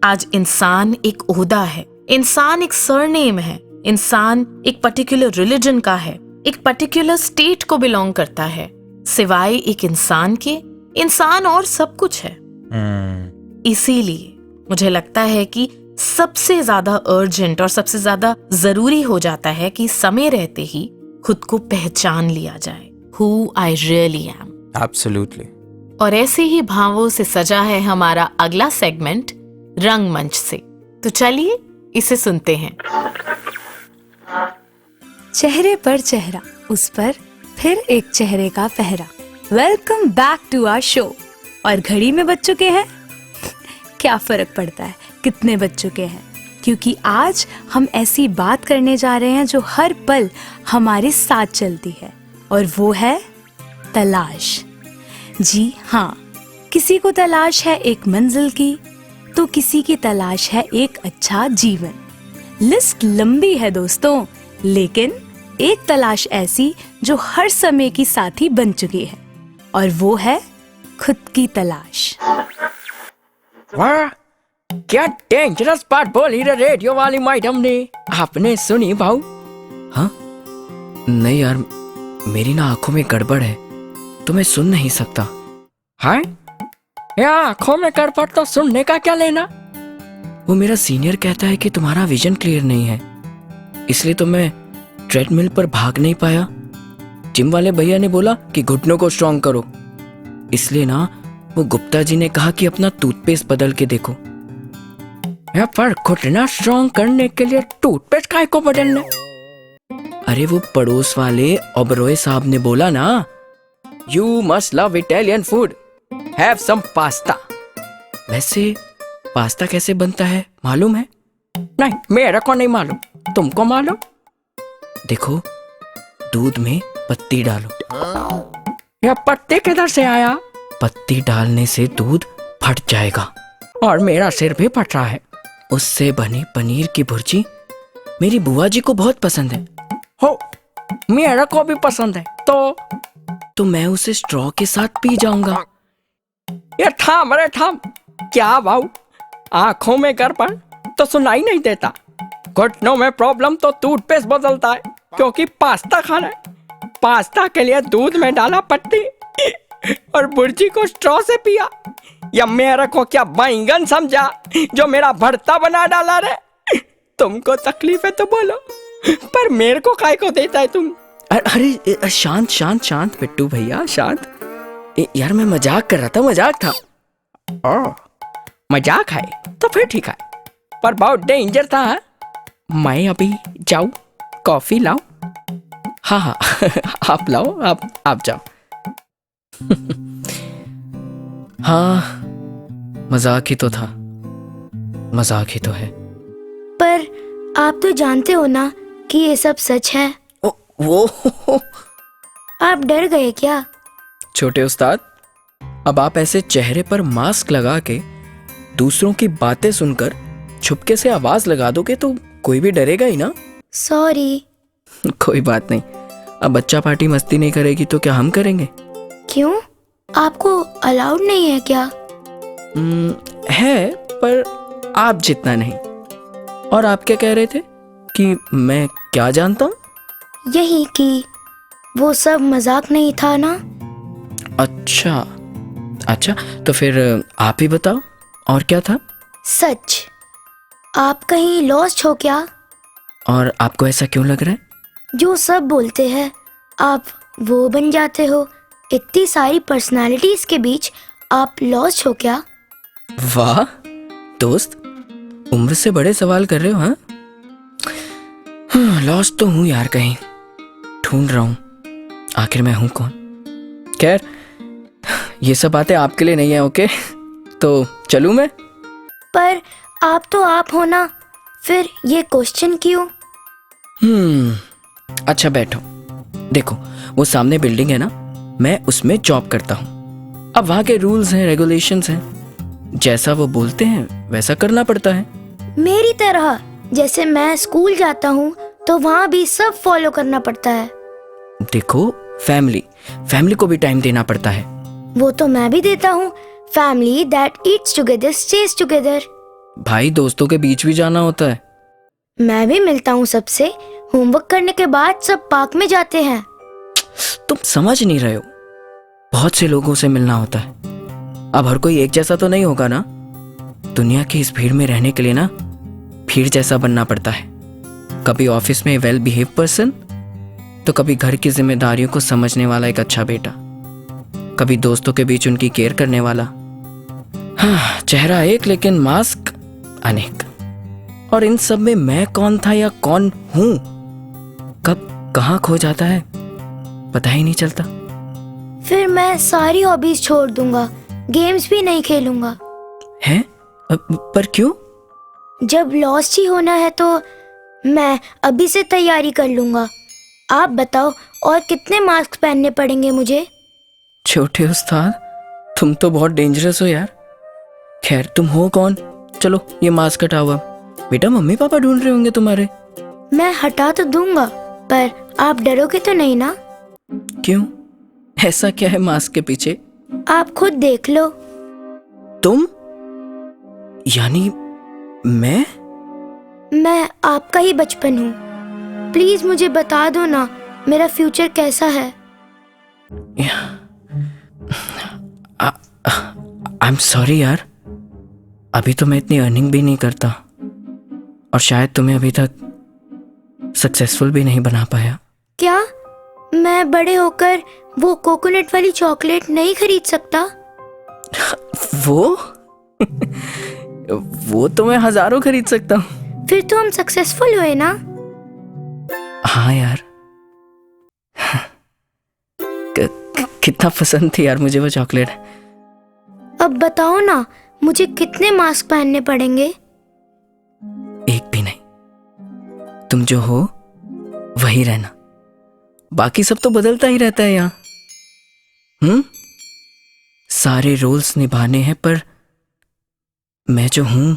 Speaker 2: आज इंसान एक ओहदा है, इंसान एक सरनेम है, इंसान एक पर्टिकुलर रिलीजन का है, एक पर्टिकुलर स्टेट को बिलोंग करता है। सिवाय एक इंसान के, इंसान और सब कुछ है। इसीलिए मुझे लगता है कि सबसे ज्यादा अर्जेंट और सबसे ज्यादा जरूरी हो जाता है कि समय रहते ही खुद को पहचान लिया जाए, who I really am.
Speaker 1: Absolutely.
Speaker 2: और ऐसे ही भावों से सजा है हमारा अगला सेगमेंट रंगमंच से। तो चलिए इसे सुनते हैं।
Speaker 7: चेहरे पर चेहरा, उस पर फिर एक चेहरे का पहरा। Welcome back to our show. और घड़ी में बज चुके हैं क्या फर्क पड़ता है कितने बज चुके हैं, क्योंकि आज हम ऐसी बात करने जा रहे हैं जो हर पल हमारे साथ चलती है, और वो है तलाश। जी हाँ, किसी को तलाश है एक मंजिल की, तो किसी की तलाश है एक अच्छा जीवन। लिस्ट लंबी है दोस्तों, लेकिन एक तलाश ऐसी जो हर समय की साथी बन चुकी है, और वो है खुद की तलाश।
Speaker 8: वाह, क्या डेंजरस बात बोली रे रेडियो वाली मैडम ने। आपने सुनी भाऊ? हाँ नहीं यार, मेरी ना आंखों में गड़बड़ है तो मैं सुन नहीं सकता। हाँ, या आंखों में गड़बड़ तो सुनने का क्या लेना। वो मेरा सीनियर कहता है कि तुम्हारा विजन क्लियर नहीं है, इसलिए तो मैं ट्रेडमिल पर भाग नहीं पाया। जिम वाले भैया ने बोला कि घुटनों को स्ट्रॉन्ग करो, इसलिए ना वो गुप्ता जी ने कहा कि अपना टूथपेस्ट बदल के देखो। या पर घुटना स्ट्रॉन्ग करने के लिए टूथपेस्ट काय को बदलना? अरे वो पड़ोस वाले ओबरॉय साहब ने बोला ना You must love Italian food. Have some pasta. वैसे पास्ता कैसे बनता है मालूम है? नहीं, मेरे को नहीं मालूम, तुमको मालूम? देखो, दूध में पत्ती डालो। यह पत्ती किधर से आया? पत्ती डालने से दूध फट जाएगा। और मेरा सिर भी फट रहा है। उससे बनी पनीर की भुर्जी मेरी बुआ जी को बहुत पसंद है। हो, मेरे को भी पसंद है। तो मैं उसे स्ट्रॉ के साथ पी जाऊंगा। ये थाम रे थाम, क्या भाऊ, आंखों में गड़बड़ तो सुनाई नहीं देता, घुटनों में प्रॉब्लम तो टूथपेस्ट बदलता है, क्योंकि पास्ता खाना है। पास्ता के लिए दूध में डाला पत्ती और भुर्जी को स्ट्रॉ से पिया। या मेरे को क्या बैंगन समझा जो मेरा भरता बना डाला रे? तुमको तकलीफ है तो बोलो, पर मेरे को काय को देता है तुम? अरे शांत शांत शांत बिट्टू भैया, शांत। यार मैं मजाक कर रहा था, मजाक था। मजाक है तो फिर ठीक है, पर बहुत डेंजर था। हाँ? मैं अभी जाऊं, कॉफी लाऊं? हाँ हाँ आप लाओ, आप जाओ। हाँ, मजाक ही तो था, मजाक ही तो है।
Speaker 9: पर आप तो जानते हो ना कि ये सब सच है।
Speaker 8: वो
Speaker 9: आप डर गए क्या?
Speaker 8: छोटे उस्ताद, अब आप ऐसे चेहरे पर मास्क लगा के दूसरों की बातें सुनकर छुपके से आवाज लगा दोगे तो कोई भी डरेगा ही ना।
Speaker 9: सॉरी।
Speaker 8: कोई बात नहीं, अब बच्चा पार्टी मस्ती नहीं करेगी तो क्या हम करेंगे?
Speaker 9: क्यों, आपको अलाउड नहीं है क्या?
Speaker 8: है, पर आप जितना नहीं। और आप क्या कह रहे थे कि मैं क्या जानता हूँ?
Speaker 9: यही कि वो सब मजाक नहीं था ना।
Speaker 8: अच्छा अच्छा, तो फिर आप ही बताओ, और क्या था?
Speaker 9: सच। आप कहीं लॉस्ट हो क्या?
Speaker 8: और आपको ऐसा क्यों लग रहा है?
Speaker 9: जो सब बोलते हैं आप वो बन जाते हो। इतनी सारी पर्सनालिटीज के बीच आप लॉस्ट हो क्या?
Speaker 8: वाह दोस्त, उम्र से बड़े सवाल कर रहे हो। हाँ, लॉस्ट तो हूँ यार, कहीं ढूंढ रहा हूँ आखिर मैं हूँ कौन। खैर, ये सब बातें आपके लिए नहीं है, ओके? तो चलूं मैं?
Speaker 9: पर आप तो आप हो ना, फिर ये क्वेश्चन क्यों?
Speaker 8: अच्छा बैठो। देखो, वो सामने बिल्डिंग है ना, मैं उसमें जॉब करता हूँ। अब वहाँ के रूल्स हैं, रेगुलेशंस हैं, जैसा वो बोलते हैं वैसा करना पड़ता है।
Speaker 9: मेरी तरह, जैसे मैं स्कूल जाता हूँ तो वहाँ भी सब फॉलो करना पड़ता है।
Speaker 8: देखो, फैमिली को भी टाइम देना पड़ता है।
Speaker 9: वो तो मैं भी देता हूँ। Family that eats together stage together.
Speaker 8: भाई, दोस्तों के बीच भी जाना होता है।
Speaker 9: मैं भी मिलता हूँ सबसे। होमवर्क करने के बाद सब पार्क में जाते हैं।
Speaker 8: तुम समझ नहीं रहे हो, बहुत से लोगों से मिलना होता है। अब हर कोई एक जैसा तो नहीं होगा ना। दुनिया की इस भीड़ में रहने के लिए ना भीड़ जैसा बनना पड़ता है। कभी ऑफिस में वेल बिहेव पर्सन, तो कभी घर की जिम्मेदारियों को समझने वाला एक अच्छा बेटा, कभी दोस्तों के बीच उनकी केयर करने वाला। हाँ, चेहरा एक लेकिन मास्क अनेक। और इन सब में मैं कौन था या कौन हूं, कब कहां खो जाता है पता ही नहीं चलता।
Speaker 9: फिर मैं सारी हॉबीज छोड़ दूंगा, गेम्स भी नहीं खेलूंगा।
Speaker 8: हैं? पर क्यों?
Speaker 9: जब लॉस्ट ही होना है तो मैं अभी से तैयारी कर लूंगा। आप बताओ, और कितने मास्क पहनने पड़ेंगे मुझे?
Speaker 8: छोटे उस्ताद, तुम तो बहुत डेंजरस हो यार। खैर, तुम हो कौन? चलो ये मास्क हटाओ। अब बेटा, मम्मी पापा ढूंढ रहे होंगे तुम्हारे।
Speaker 9: मैं हटा तो दूंगा, पर आप डरोगे तो नहीं ना?
Speaker 8: क्यों, ऐसा क्या है मास्क के पीछे?
Speaker 9: आप खुद देख लो।
Speaker 8: तुम? यानी मैं
Speaker 9: आपका ही बचपन हूँ। प्लीज मुझे बता दो ना, मेरा फ्यूचर कैसा है?
Speaker 8: आई एम सॉरी यार, अभी तो मैं इतनी अर्निंग भी नहीं करता, और शायद तुम्हें अभी तक सक्सेसफुल भी नहीं बना पाया।
Speaker 9: क्या मैं बड़े होकर वो कोकोनट वाली चॉकलेट नहीं खरीद सकता?
Speaker 8: वो तो मैं हजारों खरीद सकता हूँ।
Speaker 9: फिर तो हम सक्सेसफुल हुए ना?
Speaker 8: हाँ यार, कितना पसंद थी यार मुझे वो चॉकलेट।
Speaker 9: अब बताओ ना, मुझे कितने मास्क पहनने पड़ेंगे?
Speaker 8: एक भी नहीं, तुम जो हो वही रहना, बाकी सब तो बदलता ही रहता है यहाँ। सारे रोल्स निभाने हैं, पर मैं जो हूं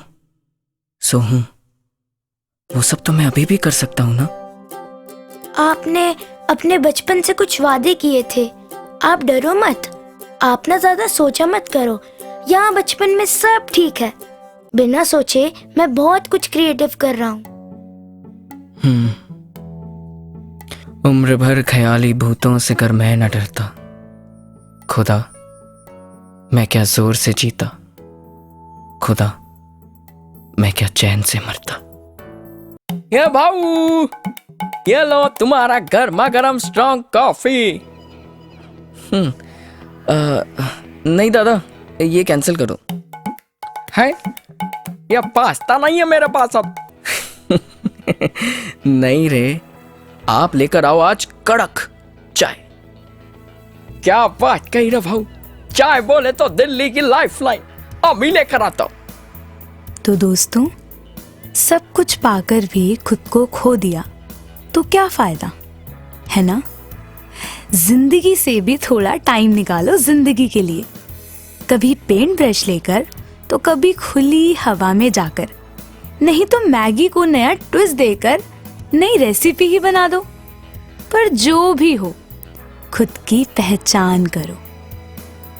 Speaker 8: सो हूं, वो सब तो मैं अभी भी कर सकता हूं ना।
Speaker 9: आपने अपने बचपन से कुछ वादे किए थे, आप डरो मत, आप ना ज्यादा सोचा मत करो। यहाँ बचपन में सब ठीक है, बिना सोचे मैं बहुत कुछ क्रिएटिव कर रहा हूँ।
Speaker 8: उम्र भर ख्याली भूतों से कर मैं न डरता, खुदा मैं क्या जोर से जीता, खुदा मैं क्या चैन से मरता। ये भाऊ, ये लो तुम्हारा गर्मा गर्म स्ट्रॉन्ग कॉफी। नहीं दादा, ये कैंसिल करो। है ये पास्ता नहीं है मेरे पास अब। नहीं रे, आप लेकर आओ आज कड़क चाय। क्या बात कही रे भाऊ, चाय बोले तो दिल्ली की लाइफलाइन, अभी लेकर आता हूं।
Speaker 7: तो दोस्तों, सब कुछ पाकर भी खुद को खो दिया तो क्या फायदा, है ना? जिंदगी से भी थोड़ा टाइम निकालो जिंदगी के लिए, कभी पेंट ब्रश लेकर तो कभी खुली हवा में जाकर, नहीं तो मैगी को नया ट्विस्ट देकर नई रेसिपी ही बना दो। पर जो भी हो, खुद की पहचान करो।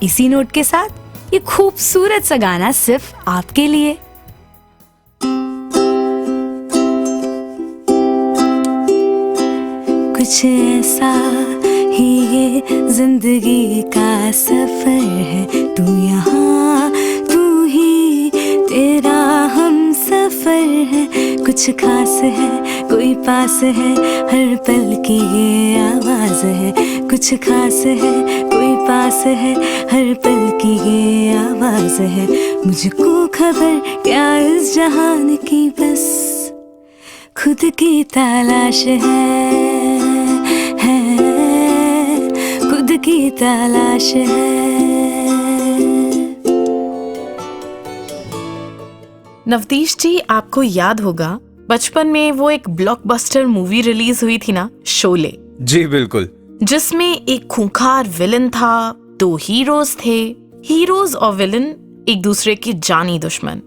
Speaker 7: इसी नोट के साथ ये खूबसूरत सा गाना सिर्फ आपके लिए। कुछ ऐसा ही ये जिंदगी का सफर है, तू यहाँ तू ही तेरा हम सफर है। कुछ खास है कोई पास है, हर पल की ये आवाज है। कुछ खास है कोई पास है, हर पल की ये आवाज है। मुझको खबर क्या इस जहान की, बस खुद की तलाश है खुद की तलाश है।
Speaker 2: नवदीश जी, आपको याद होगा बचपन में वो एक ब्लॉकबस्टर मूवी रिलीज हुई थी ना, शोले।
Speaker 1: जी बिल्कुल।
Speaker 2: जिसमें एक खूंखार विलन था, दो हीरोज थे। हीरोज और विलन एक दूसरे के जानी दुश्मन।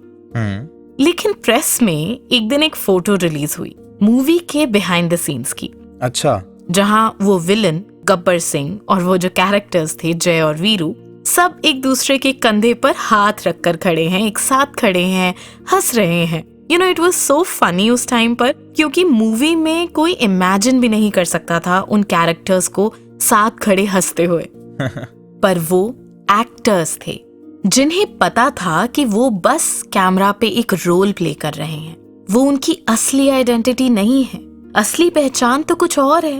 Speaker 2: लेकिन प्रेस में एक दिन एक फोटो रिलीज हुई मूवी के बिहाइंड द सीन्स की।
Speaker 1: अच्छा।
Speaker 2: जहां वो विलन गब्बर सिंह और वो जो कैरेक्टर्स थे जय और वीरू, सब एक दूसरे के कंधे पर हाथ रखकर खड़े हैं, एक साथ खड़े हैं, हंस रहे हैं। You know, it was so funny उस टाइम पर, क्योंकि मूवी में कोई इमेजिन भी नहीं कर सकता था उन कैरेक्टर्स को साथ खड़े हंसते हुए। पर वो एक्टर्स थे जिन्हें पता था कि वो बस कैमरा पे एक रोल प्ले कर रहे हैं। वो उनकी असली आइडेंटिटी नहीं है, असली पहचान तो कुछ और है।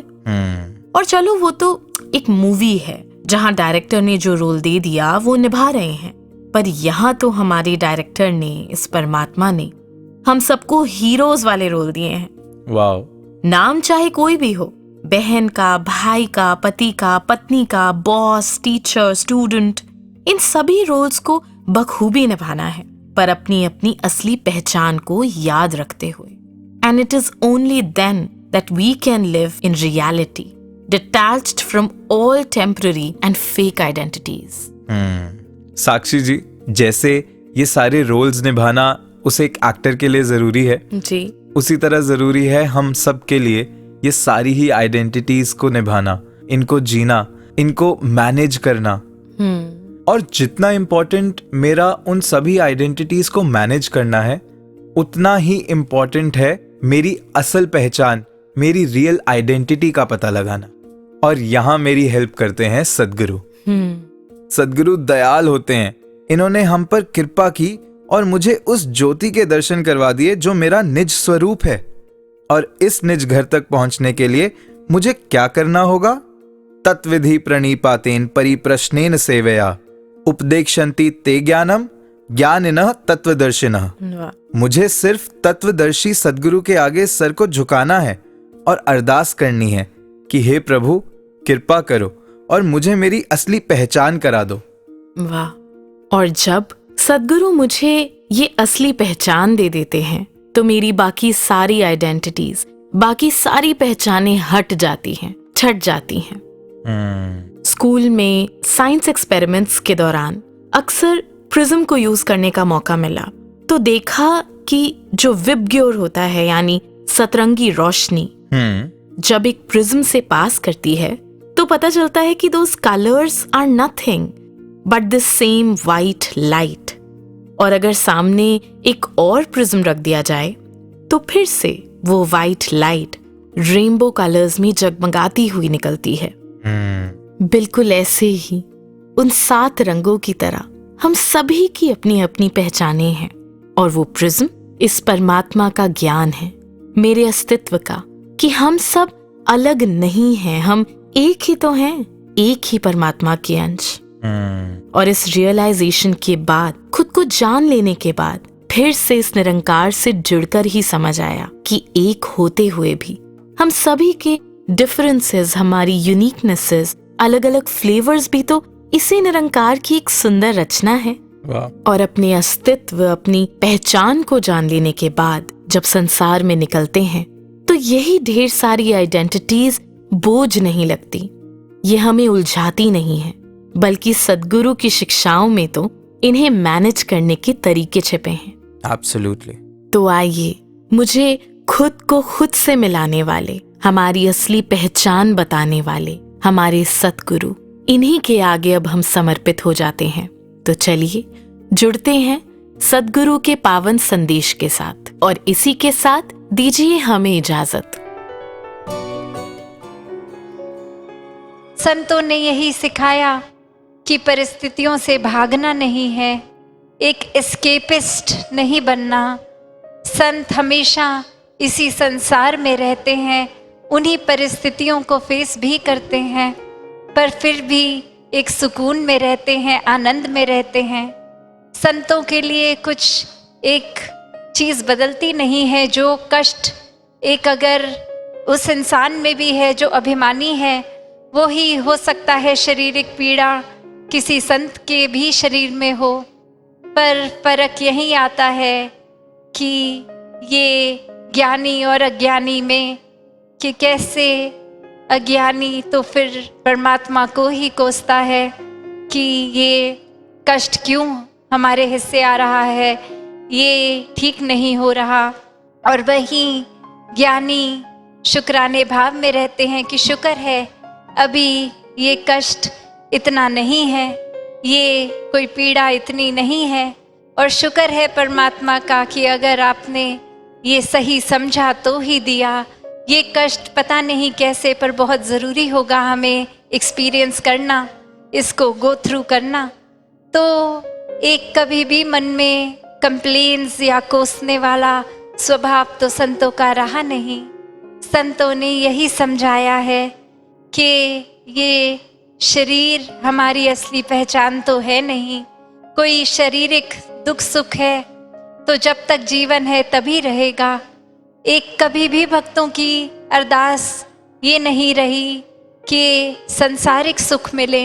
Speaker 2: और चलो, वो तो एक मूवी है जहां डायरेक्टर ने जो रोल दे दिया वो निभा रहे हैं। पर यहाँ तो हमारे डायरेक्टर ने, इस परमात्मा ने हम सबको हीरोज वाले रोल दिए हैं।
Speaker 1: वाओ।
Speaker 2: नाम चाहे कोई भी हो, बहन का, भाई का, पति का, पत्नी का, बॉस, टीचर, स्टूडेंट, इन सभी रोल्स को बखूबी निभाना है, पर अपनी अपनी असली पहचान को याद रखते हुए। And it is only then that we can live in reality, detached from all temporary and fake identities.
Speaker 1: Sakshi ji, जैसे ये सारे रोल्स निभाना उस एक एक्टर के लिए जरूरी है
Speaker 2: जी,
Speaker 1: उसी तरह जरूरी है हम सब के लिए ये सारी ही आइडेंटिटीज को निभाना, इनको जीना, इनको मैनेज करना। और जितना इम्पोर्टेंट मेरा उन सभी आइडेंटिटीज को मैनेज करना है, उतना ही इम्पोर्टेंट है मेरी असल पहचान, मेरी रियल आइडेंटिटी का पता लगाना। और यहाँ मेरी हेल्प करते हैं सद्गुरु। सद्गुरु दयाल होते हैं, इन्होंने हम पर कृपा की और मुझे उस ज्योति के दर्शन करवा दिए जो मेरा निज स्वरूप है। और इस निज घर तक पहुंचने के लिए मुझे क्या करना होगा? तत्विधि प्रणीपातेन परिप्रश्नेन सेवया उपदेक्षन्ति ते ज्ञानम ज्ञानिनः तत्वदर्शिनः। मुझे सिर्फ तत्वदर्शी सद्गुरु के आगे सर को झुकाना है और अरदास करनी है कि हे प्रभु, कृपा करो और मुझे मेरी असली पहचान करा दो।
Speaker 2: वाह! और जब सद्गुरु मुझे ये असली पहचान दे देते हैं तो मेरी बाकी सारी आइडेंटिटीज, बाकी सारी पहचानें हट जाती हैं, छट जाती हैं। स्कूल में साइंस एक्सपेरिमेंट्स के दौरान अक्सर प्रिज्म को यूज करने का मौका मिला तो देखा कि जो विबग्योर होता है यानी सतरंगी रोशनी जब एक प्रिज्म से पास करती है तो पता चलता है कि those colours are nothing but the same white light. और अगर सामने एक और प्रिज्म रख दिया जाए तो फिर से वो वाइट लाइट रेनबो कलर्स में जगमगाती हुई निकलती है। बिल्कुल ऐसे ही उन 7 रंगों की तरह हम सभी की अपनी अपनी पहचानें हैं और वो प्रिज्म इस परमात्मा का ज्ञान है, मेरे अस्तित्व का, कि हम सब अलग नहीं हैं, हम एक ही तो हैं, एक ही परमात्मा के अंश। और इस रियलाइजेशन के बाद, खुद को जान लेने के बाद, फिर से इस निरंकार से जुड़कर ही समझ आया कि एक होते हुए भी हम सभी के डिफरेंसेस, हमारी यूनिकनेसेस, अलग अलग फ्लेवर्स भी तो इसी निरंकार की एक सुंदर रचना है। और अपने अस्तित्व, अपनी पहचान को जान लेने के बाद जब संसार में निकलते हैं तो यही ढेर सारी आइडेंटिटीज बोझ नहीं लगती, ये हमें उलझाती नहीं है, बल्कि सद्गुरु की शिक्षाओं में तो इन्हें मैनेज करने के तरीके छिपे हैं।
Speaker 1: एब्सोल्युटली।
Speaker 2: तो आइए मुझे खुद को खुद से मिलाने वाले, हमारी असली पहचान बताने वाले हमारे सद्गुरु, इन्हीं के आगे अब हम समर्पित हो जाते हैं। तो चलिए जुड़ते हैं सद्गुरु के पावन संदेश के साथ और इसी के साथ दीजिए हमें इजाजत।
Speaker 10: संतों ने यही सिखाया कि परिस्थितियों से भागना नहीं है, एक एस्केपिस्ट नहीं बनना। संत हमेशा इसी संसार में रहते हैं, उन्हीं परिस्थितियों को फेस भी करते हैं, पर फिर भी एक सुकून में रहते हैं, आनंद में रहते हैं। संतों के लिए कुछ एक चीज़ बदलती नहीं है, जो कष्ट एक अगर उस इंसान में भी है जो अभिमानी है, वो ही हो सकता है शारीरिक पीड़ा किसी संत के भी शरीर में हो। पर फर्क यही आता है कि ये ज्ञानी और अज्ञानी में, कि कैसे अज्ञानी तो फिर परमात्मा को ही कोसता है कि ये कष्ट क्यों हमारे हिस्से आ रहा है, ये ठीक नहीं हो रहा। और वहीं ज्ञानी शुक्राने भाव में रहते हैं कि शुक्र है अभी ये कष्ट इतना नहीं है, ये कोई पीड़ा इतनी नहीं है, और शुक्र है परमात्मा का कि अगर आपने ये सही समझा तो ही दिया। ये कष्ट पता नहीं कैसे, पर बहुत ज़रूरी होगा हमें एक्सपीरियंस करना, इसको गो थ्रू करना। तो एक कभी भी मन में कंप्लेंट्स या कोसने वाला स्वभाव तो संतों का रहा नहीं। संतों ने यही समझाया है कि ये शरीर हमारी असली पहचान तो है नहीं, कोई शारीरिक दुख सुख है तो जब तक जीवन है तभी रहेगा। एक कभी भी भक्तों की अरदास ये नहीं रही कि सांसारिक सुख मिले।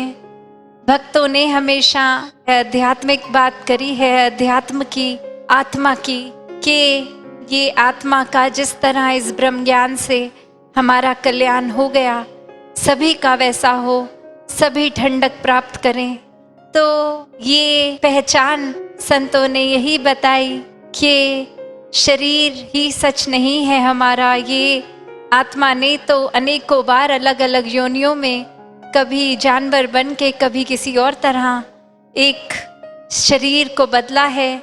Speaker 10: भक्तों ने हमेशा आध्यात्मिक बात करी है, अध्यात्म की, आत्मा की, कि ये आत्मा का जिस तरह इस ब्रह्म ज्ञान से हमारा कल्याण हो गया, सभी का वैसा हो, सभी ठंडक प्राप्त करें। तो ये पहचान संतों ने यही बताई कि शरीर ही सच नहीं है हमारा, ये आत्मा ने तो अनेकों बार अलग अलग योनियों में, कभी जानवर बन के, कभी किसी और तरह एक शरीर को बदला है।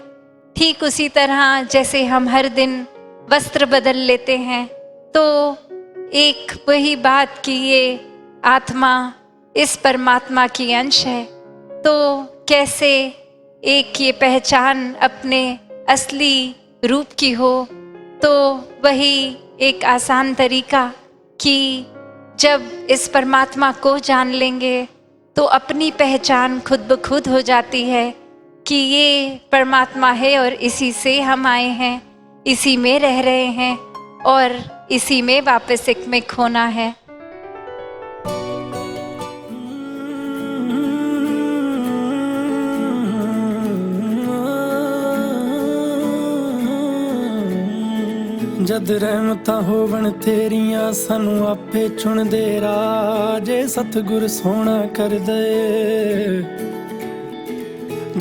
Speaker 10: ठीक उसी तरह जैसे हम हर दिन वस्त्र बदल लेते हैं, तो एक वही बात कि ये आत्मा इस परमात्मा की अंश है। तो कैसे एक ये पहचान अपने असली रूप की हो, तो वही एक आसान तरीका कि जब इस परमात्मा को जान लेंगे तो अपनी पहचान खुद ब खुद हो जाती है कि ये परमात्मा है और इसी से हम आए हैं, इसी में रह रहे हैं और इसी में वापस एक में खोना है।
Speaker 5: जद रहमतां होवन तेरियां सानू आपे चुनदे राजे सतगुर सोना कर दे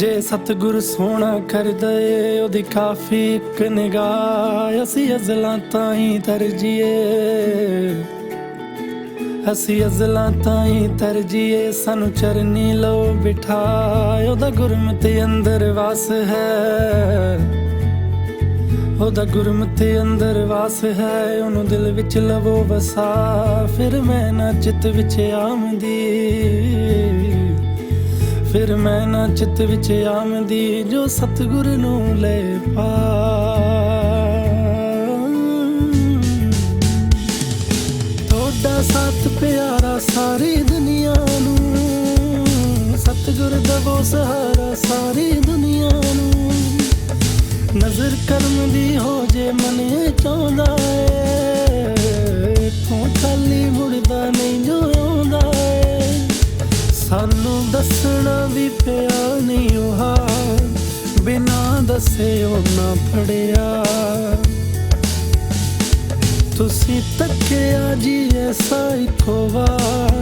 Speaker 5: जे सतगुर सोना कर दे ओदी काफी एक निगाह असी अज़लां ताईं तरजीए असी अज़लां ताईं तरजीए सानू चरनी लो बिठाए ओदा गुरमति अंदर वास है ओदा गुरमति अंदर वास है ओनू दिल विच लवो वसा फिर मैं ना चित विच आमदी फिर मैं ना चित विच आमदी जो सतगुर नू ले पा तोड़ा साथ प्यारा सारी दुनिया नू सतगुर दवो सहारा सारी दुनिया नू नजर करम दी हो जे मन चाहुंदा है तू खाली मुड़दा नहीं जो आउंदा है सानू दसना भी पिया नहीं ओह बिना दसे ना फड़िया तुसी तक्किया जी ऐसा इको वार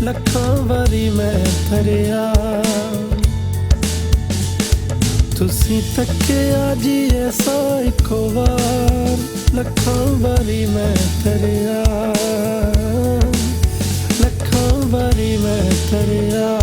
Speaker 5: लखां वारी मैं थरिया तुसी तक्किया जी ऐसा इको वार लखां वारी मैं थरिया लखां वारी मैं थरिया